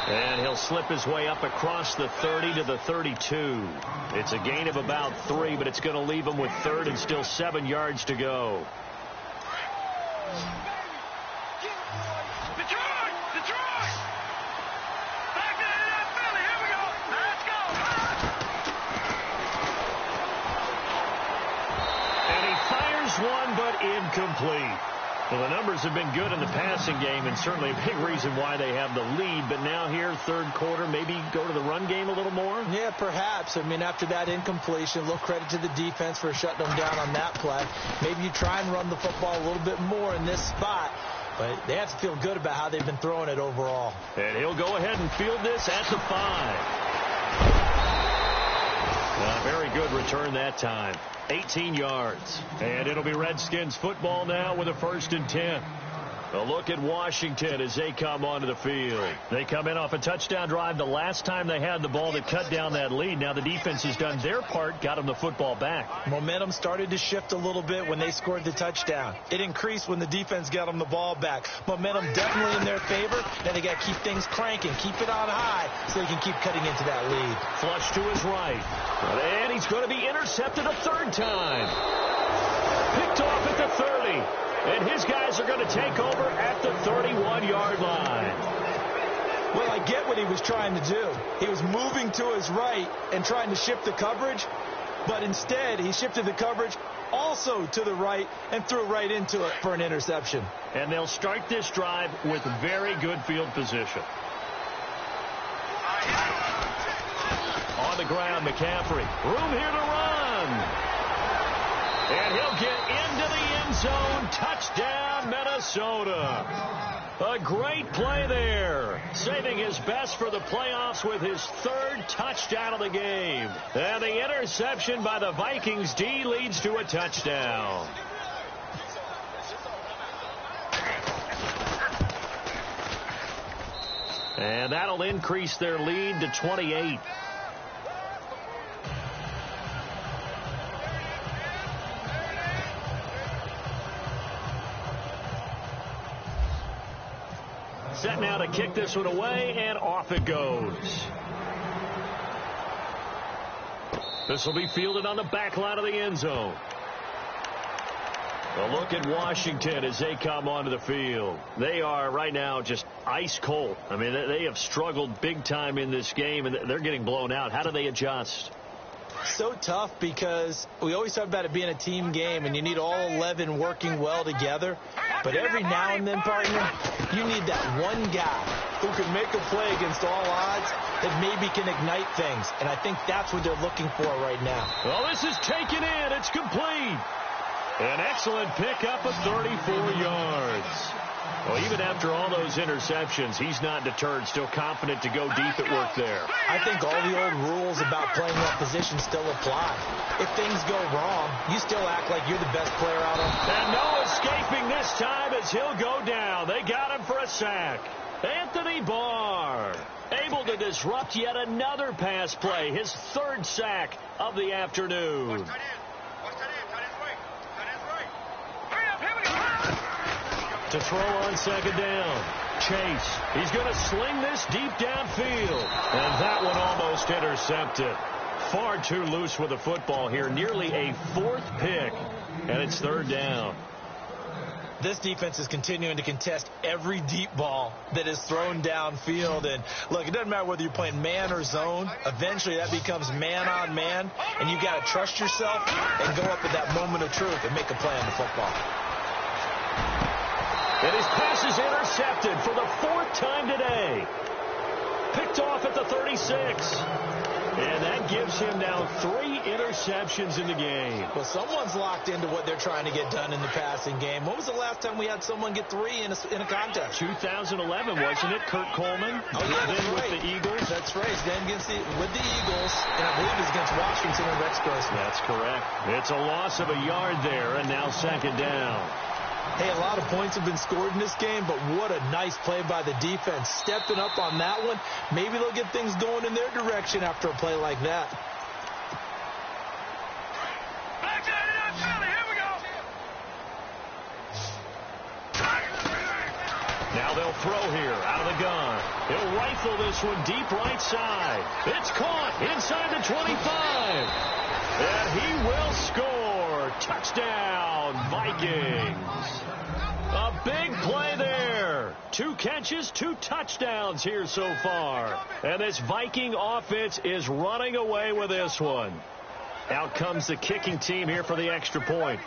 And he'll slip his way up across the 30 to the 32. It's a gain of about 3, but it's going to leave him with 3rd and still 7 yards to go. Detroit! Back to Philly. Here we go. Let's go. And he fires one, but incomplete. Well, the numbers have been good in the passing game, and certainly a big reason why they have the lead. But now here, 3rd quarter, maybe go to the run game a little more? Yeah, perhaps. I mean, after that incompletion, a little credit to the defense for shutting them down on that play. Maybe you try and run the football a little bit more in this spot. But they have to feel good about how they've been throwing it overall. And he'll go ahead and field this at the 5. Very good return that time. 18 yards. And it'll be Redskins football now with a 1st and 10. A look at Washington as they come onto the field. They come in off a touchdown drive the last time they had the ball that cut down that lead. Now the defense has done their part, got them the football back. Momentum started to shift a little bit when they scored the touchdown. It increased when the defense got them the ball back. Momentum definitely in their favor. Now they got to keep things cranking, keep it on high so they can keep cutting into that lead. Flush to his right. And he's going to be intercepted a 3rd time. Picked off at the 30. And his guys are going to take over at the 31-yard line. Well, I get what he was trying to do. He was moving to his right and trying to shift the coverage, but instead he shifted the coverage also to the right and threw right into it for an interception. And they'll start this drive with very good field position. On the ground, McCaffrey. Room here to run. And he'll get into the end zone. Touchdown, Minnesota. A great play there. Saving his best for the playoffs with his 3rd touchdown of the game. And the interception by the Vikings D leads to a touchdown. And that'll increase their lead to 28. Set now to kick this one away, and off it goes. This will be fielded on the back line of the end zone. A look at Washington as they come onto the field. They are right now just ice cold. I mean, they have struggled big time in this game, and they're getting blown out. How do they adjust? So tough because we always talk about it being a team game, and you need all 11 working well together. But every now and then, partner, you need that one guy who can make a play against all odds that maybe can ignite things. And I think that's what they're looking for right now. Well, this is taken in. It's complete. An excellent pickup of 34 yards. Well, even after all those interceptions, he's not deterred, still confident to go deep at work there. I think all the old rules about playing that position still apply. If things go wrong, you still act like you're the best player out on. And no escaping this time as he'll go down. They got him for a sack. Anthony Barr able to disrupt yet another pass play, his third sack of the afternoon. To throw on second down. Chase. He's going to sling this deep downfield. And that one almost intercepted. Far too loose with the football here. Nearly a fourth pick. And it's third down. This defense is continuing to contest every deep ball that is thrown downfield. And, look, it doesn't matter whether you're playing man or zone. Eventually, that becomes man on man. And you've got to trust yourself and go up at that moment of truth and make a play on the football. And his pass is intercepted for the fourth time today. Picked off at the 36. And that gives him now 3 interceptions in the game. Well, someone's locked into what they're trying to get done in the passing game. When was the last time we had someone get 3 in a contest? 2011, wasn't it? Kurt Coleman. Oh, yeah, that's then right. With the Eagles. That's right. Then with the Eagles, and I believe it's against Washington and Rex Grossman. That's correct. It's a loss of a yard there, and now second down. Hey, a lot of points have been scored in this game, but what a nice play by the defense. Stepping up on that one. Maybe they'll get things going in their direction after a play like that. Back to Philly. Here we go. Now they'll throw here out of the gun. He'll rifle this one deep right side. It's caught inside the 25. And he will score. Touchdown, Vikings. A big play there. 2 catches, 2 touchdowns here so far. And this Viking offense is running away with this one. Out comes the kicking team here for the extra point.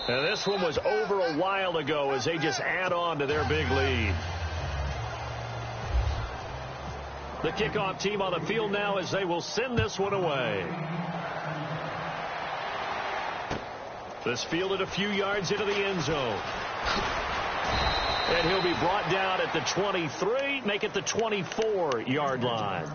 And this one was over a while ago as they just add on to their big lead. The kickoff team on the field now as they will send this one away. This fielded a few yards into the end zone. And he'll be brought down at the 23, make it the 24-yard line.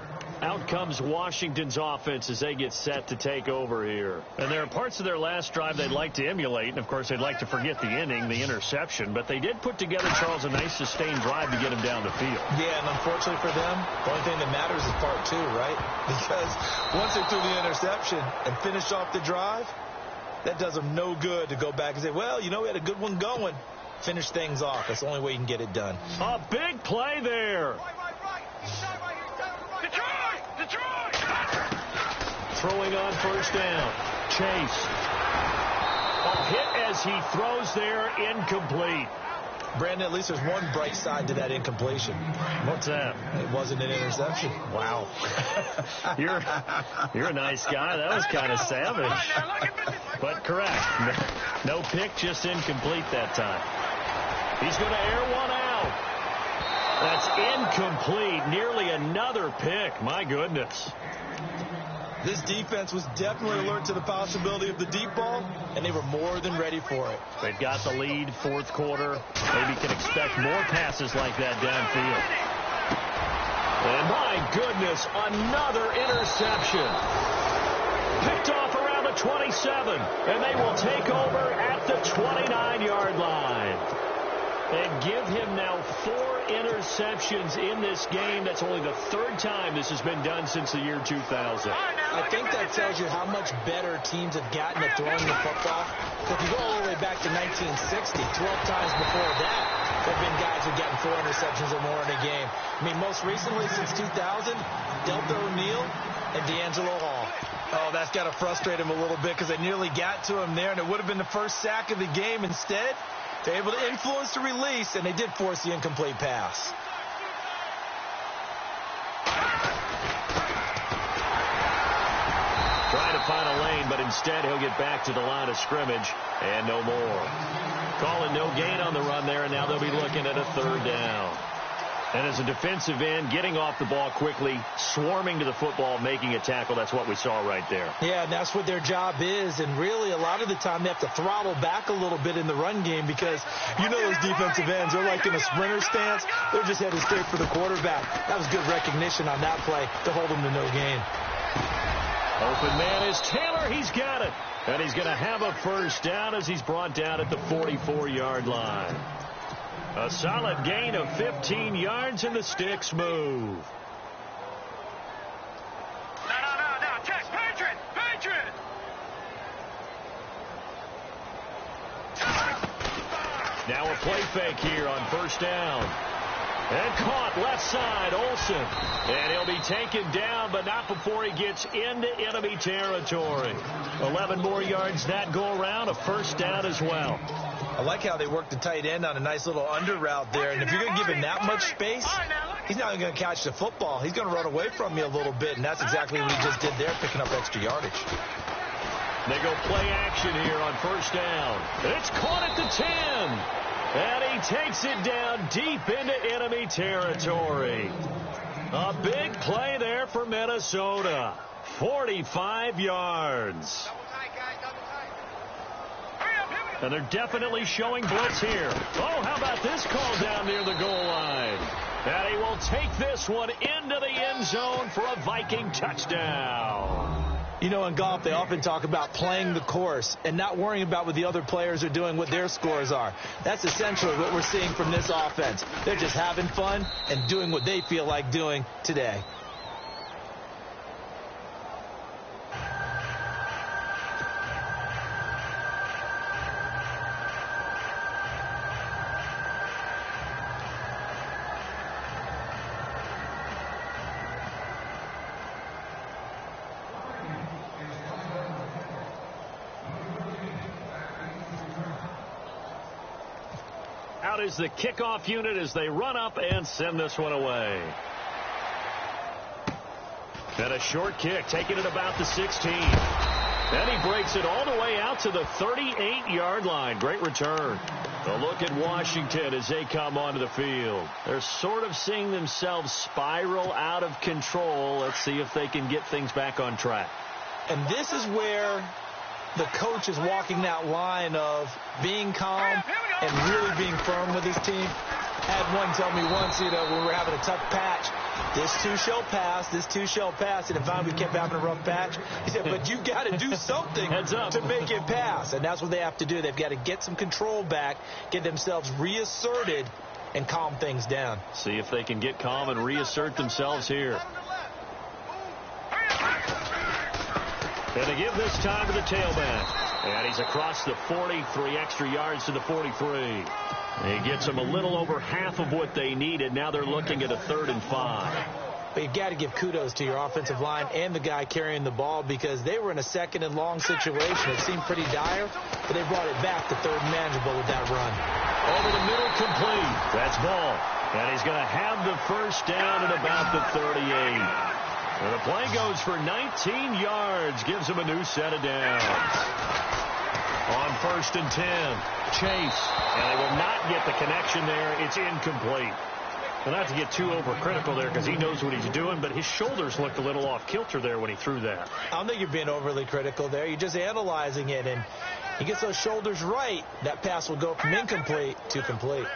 Out comes Washington's offense as they get set to take over here. And there are parts of their last drive they'd like to emulate. And, of course, they'd like to forget the inning, the interception. But they did put together, Charles, a nice sustained drive to get him down the field. Yeah, and unfortunately for them, the only thing that matters is part 2, right? Because once they threw the interception and finished off the drive, that does them no good to go back and say, well, you know, we had a good one going. Finish things off. That's the only way you can get it done. A big play there. Throwing on first down. Chase. A hit as he throws there, incomplete. Brandon, at least there's one bright side to that incompletion. What's that? It wasn't an interception. Wow. You're a nice guy. That was kind of savage. But correct. No pick, just incomplete that time. He's going to air one out. That's incomplete. Nearly another pick. My goodness. This defense was definitely alert to the possibility of the deep ball, and they were more than ready for it. They've got the lead, fourth quarter. Maybe can expect more passes like that downfield. And my goodness, another interception. Picked off around the 27, and they will take over at the 29-yard line. And give him now 4 interceptions in this game. That's only the 3rd time this has been done since the year 2000. I think that tells you how much better teams have gotten at throwing the football. If you go all the way back to 1960, 12 times before that, there have been guys who've gotten 4 interceptions or more in a game. I mean, most recently since 2000, Delta O'Neal and D'Angelo Hall. Oh, that's got to frustrate him a little bit because they nearly got to him there, and it would have been the first sack of the game. Instead, they're able to influence the release, and they did force the incomplete pass. Trying to find a lane, but instead he'll get back to the line of scrimmage, and no more. Calling no gain on the run there, and now they'll be looking at a 3rd down. And as a defensive end, getting off the ball quickly, swarming to the football, making a tackle, that's what we saw right there. Yeah, and that's what their job is. And really, a lot of the time, they have to throttle back a little bit in the run game because you know those defensive ends, they're like in a sprinter stance. They're just headed straight for the quarterback. That was good recognition on that play to hold them to no gain. Open man is Taylor. He's got it. And he's going to have a 1st down as he's brought down at the 44-yard line. A solid gain of 15 yards, and the sticks move. No. Check. Patriot. Now a play fake here on 1st down. And caught left side, Olsen. And he'll be taken down, but not before he gets into enemy territory. 11 more yards that go around, a 1st down as well. I like how they work the tight end on a nice little under route there. And if you're going to give him that much space, he's not going to catch the football. He's going to run away from you a little bit, and that's exactly what he just did there, picking up extra yardage. They go play action here on 1st down. It's caught at the 10. And he takes it down deep into enemy territory. A big play there for Minnesota. 45 yards. And they're definitely showing blitz here. Oh, how about this call down near the goal line? And he will take this one into the end zone for a Viking touchdown. You know, in golf, they often talk about playing the course and not worrying about what the other players are doing, what their scores are. That's essentially what we're seeing from this offense. They're just having fun and doing what they feel like doing today. Out is the kickoff unit as they run up and send this one away. And a short kick, taking it about the 16. And he breaks it all the way out to the 38-yard line. Great return. A look at Washington as they come onto the field. They're sort of seeing themselves spiral out of control. Let's see if they can get things back on track. And this is where the coach is walking that line of being calm and really being firm with his team. I had one tell me once, when we were having a tough patch, this too shall pass, this too shall pass. And if we kept having a rough patch, he said, but you got to do something to make it pass. And that's what they have to do. They've got to get some control back, get themselves reasserted, and calm things down. See if they can get calm and reassert themselves here. And they give this time to the tailback. And he's across the 40, 3 extra yards to the 43. He gets them a little over half of what they needed. Now they're looking at a 3rd and 5. But you've got to give kudos to your offensive line and the guy carrying the ball because they were in a 2nd and long situation. It seemed pretty dire, but they brought it back to 3rd and manageable with that run. Over the middle, complete. That's Ball. And he's going to have the 1st down at about the 38. And the play goes for 19 yards, gives him a new set of downs. On 1st and 10, Chase. And they will not get the connection there. It's incomplete. Well, not to get too overcritical there because he knows what he's doing, but his shoulders looked a little off kilter there when he threw that. I don't think you're being overly critical there. You're just analyzing it, and he gets those shoulders right. That pass will go from incomplete to complete.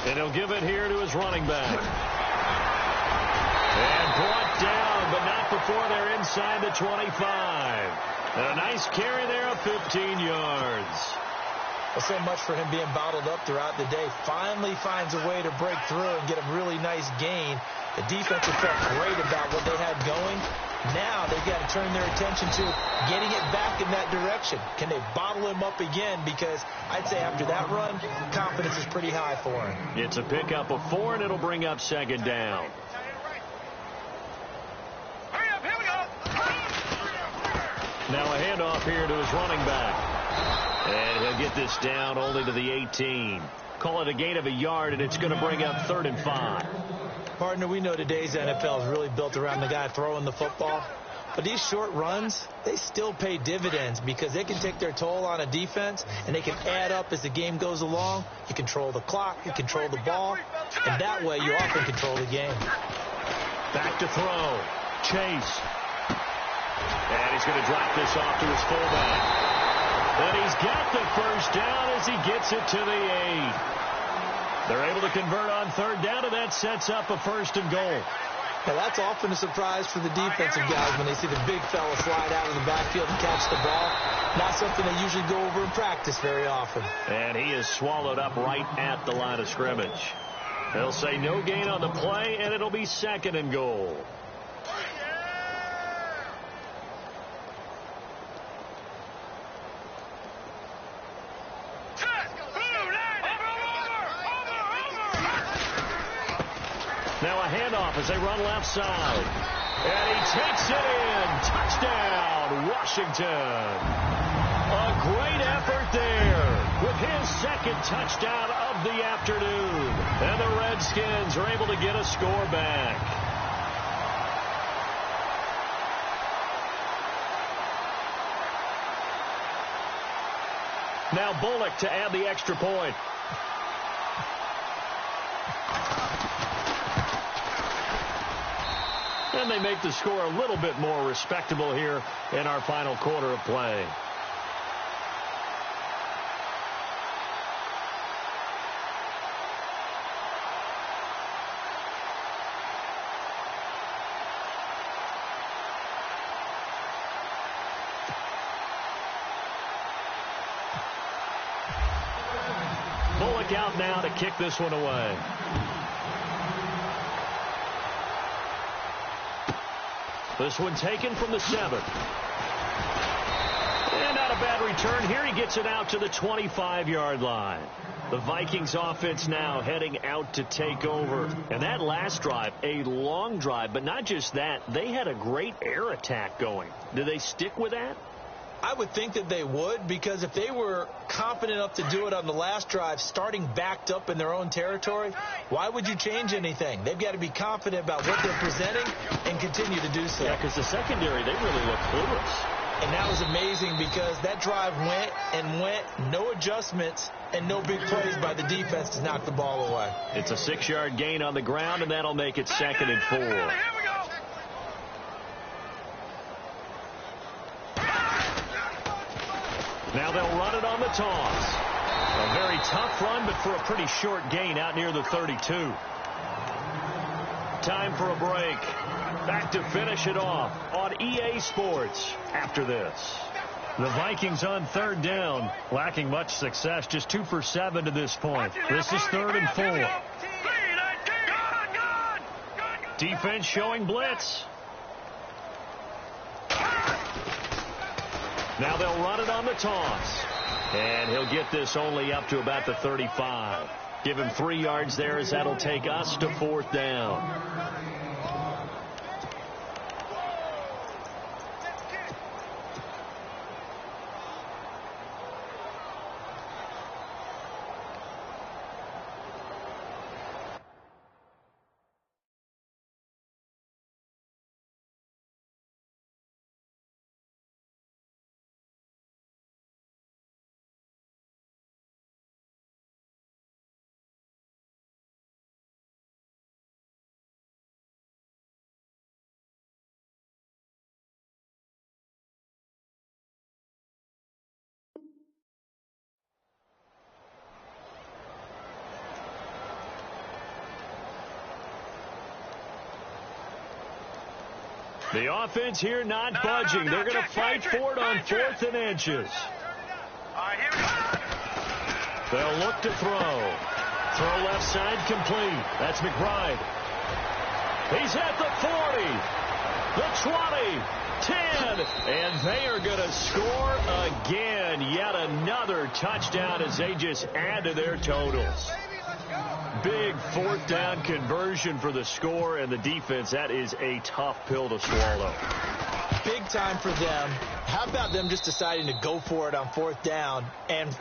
And he'll give it here to his running back. And brought down, but not before they're inside the 25. And a nice carry there of 15 yards. Well, so much for him being bottled up throughout the day. Finally finds a way to break through and get a really nice gain. The defense felt great about what they had going. Now they've got to turn their attention to getting it back in that direction. Can they bottle him up again? Because I'd say after that run, confidence is pretty high for him. It's a pickup of 4, and it'll bring up second down. Now a handoff here to his running back. And he'll get this down only to the 18. Call it a gain of a yard, and it's going to bring up 3rd and 5. Partner, we know today's NFL is really built around the guy throwing the football. But these short runs, they still pay dividends because they can take their toll on a defense, and they can add up as the game goes along. You control the clock, you control the ball, and that way you often control the game. Back to throw. Chase. And he's going to drop this off to his fullback. And he's got the first down as he gets it to the 8. They're able to convert on 3rd down, and that sets up a 1st and goal. Now, that's often a surprise for the defensive guys when they see the big fella slide out of the backfield and catch the ball. Not something they usually go over in practice very often. And he is swallowed up right at the line of scrimmage. They'll say no gain on the play, and it'll be 2nd and goal. Now a handoff as they run left side. And he takes it in. Touchdown, Washington. A great effort there with his 2nd touchdown of the afternoon. And the Redskins are able to get a score back. Now Bullock to add the extra point. And they make the score a little bit more respectable here in our final quarter of play. Bullock out now to kick this one away. This one taken from the 7. And not a bad return here. He gets it out to the 25-yard line. The Vikings offense now heading out to take over. And that last drive, a long drive, but not just that. They had a great air attack going. Do they stick with that? I would think that they would, because if they were confident enough to do it on the last drive, starting backed up in their own territory, why would you change anything? They've got to be confident about what they're presenting and continue to do so. Yeah, because the secondary, they really look clueless. And that was amazing because that drive went and went, no adjustments, and no big plays by the defense to knock the ball away. It's a 6-yard gain on the ground, and that'll make it 2nd and 4. Now they'll run it on the toss. A very tough run, but for a pretty short gain out near the 32. Time for a break. Back to finish it off on EA Sports after this. The Vikings on 3rd down, lacking much success, just 2 for 7 to this point. This is 3rd and 4. Defense showing blitz. Now they'll run it on the toss. And he'll get this only up to about the 35. Give him 3 yards there as that'll take us to 4th down. The offense here not budging. They're going to fight for it on 4th and inches. All right, here we go. They'll look to throw. Throw left side complete. That's McBride. He's at the 40, the 20, 10, and they are going to score again. Yet another touchdown as they just add to their totals. Big 4th down conversion for the score, and the defense, that is a tough pill to swallow. Big time for them. How about them just deciding to go for it on 4th down? And,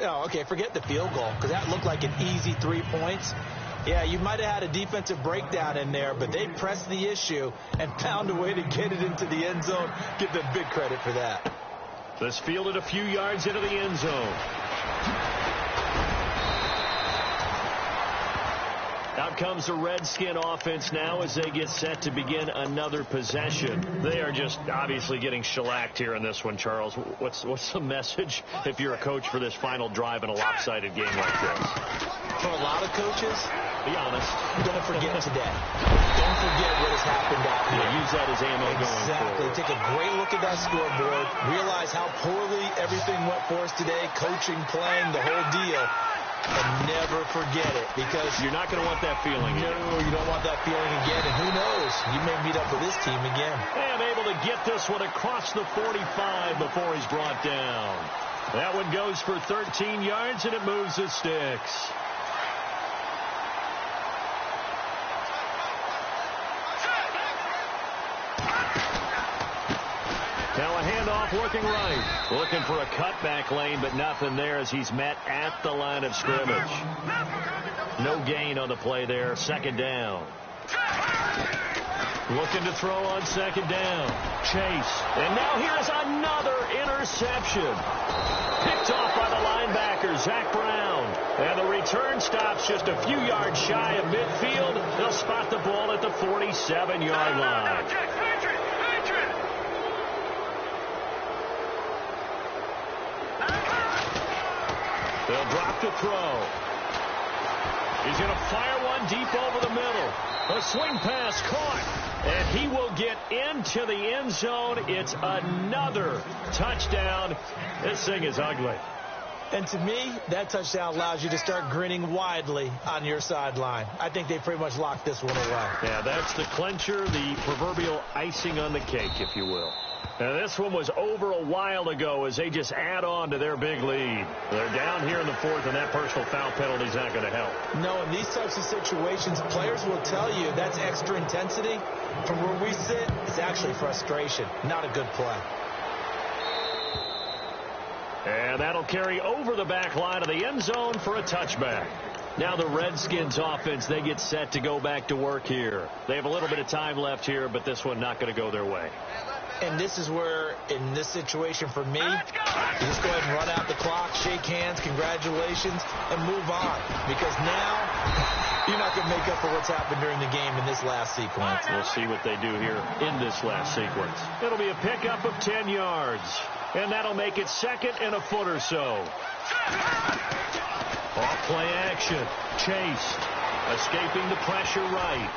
forget the field goal, because that looked like an easy 3 points. Yeah, you might have had a defensive breakdown in there, but they pressed the issue and found a way to get it into the end zone. Give them big credit for that. This fielded a few yards into the end zone. Out comes the Redskin offense now as they get set to begin another possession. They are just obviously getting shellacked here in this one, Charles. What's the message if you're a coach for this final drive in a lopsided game like this? For a lot of coaches, be honest, don't forget today. Don't forget what has happened out here. Yeah, use that as ammo going Exactly. forward. Take a great look at that scoreboard. Realize how poorly everything went for us today. Coaching, playing, the whole deal. And never forget it, because you're not going to want that feeling again. No, you don't want that feeling again. And who knows? You may meet up with this team again. And able to get this one across the 45 before he's brought down. That one goes for 13 yards, and it moves the sticks. Now a handoff working right. Looking for a cutback lane, but nothing there as he's met at the line of scrimmage. No gain on the play there. 2nd down. Looking to throw on 2nd down. Chase. And now here's another interception. Picked off by the linebacker, Zach Brown. And the return stops just a few yards shy of midfield. They'll spot the ball at the 47-yard line. They'll drop the throw. He's going to fire one deep over the middle. A swing pass caught. And he will get into the end zone. It's another touchdown. This thing is ugly. And to me, that touchdown allows you to start grinning widely on your sideline. I think they pretty much locked this one away. Yeah, that's the clincher, the proverbial icing on the cake, if you will. Now, this one was over a while ago as they just add on to their big lead. They're down here in the 4th, and that personal foul penalty is not going to help. No, in these types of situations, players will tell you that's extra intensity. From where we sit, it's actually frustration, not a good play. And that'll carry over the back line of the end zone for a touchback. Now the Redskins offense, they get set to go back to work here. They have a little bit of time left here, but this one not going to go their way. And this is where, in this situation for me, you just go ahead and run out the clock, shake hands, congratulations, and move on. Because now, you're not going to make up for what's happened during the game in this last sequence. We'll see what they do here in this last sequence. It'll be a pickup of 10 yards. And that'll make it 2nd and a foot or so. Off play action. Chased. Escaping the pressure right.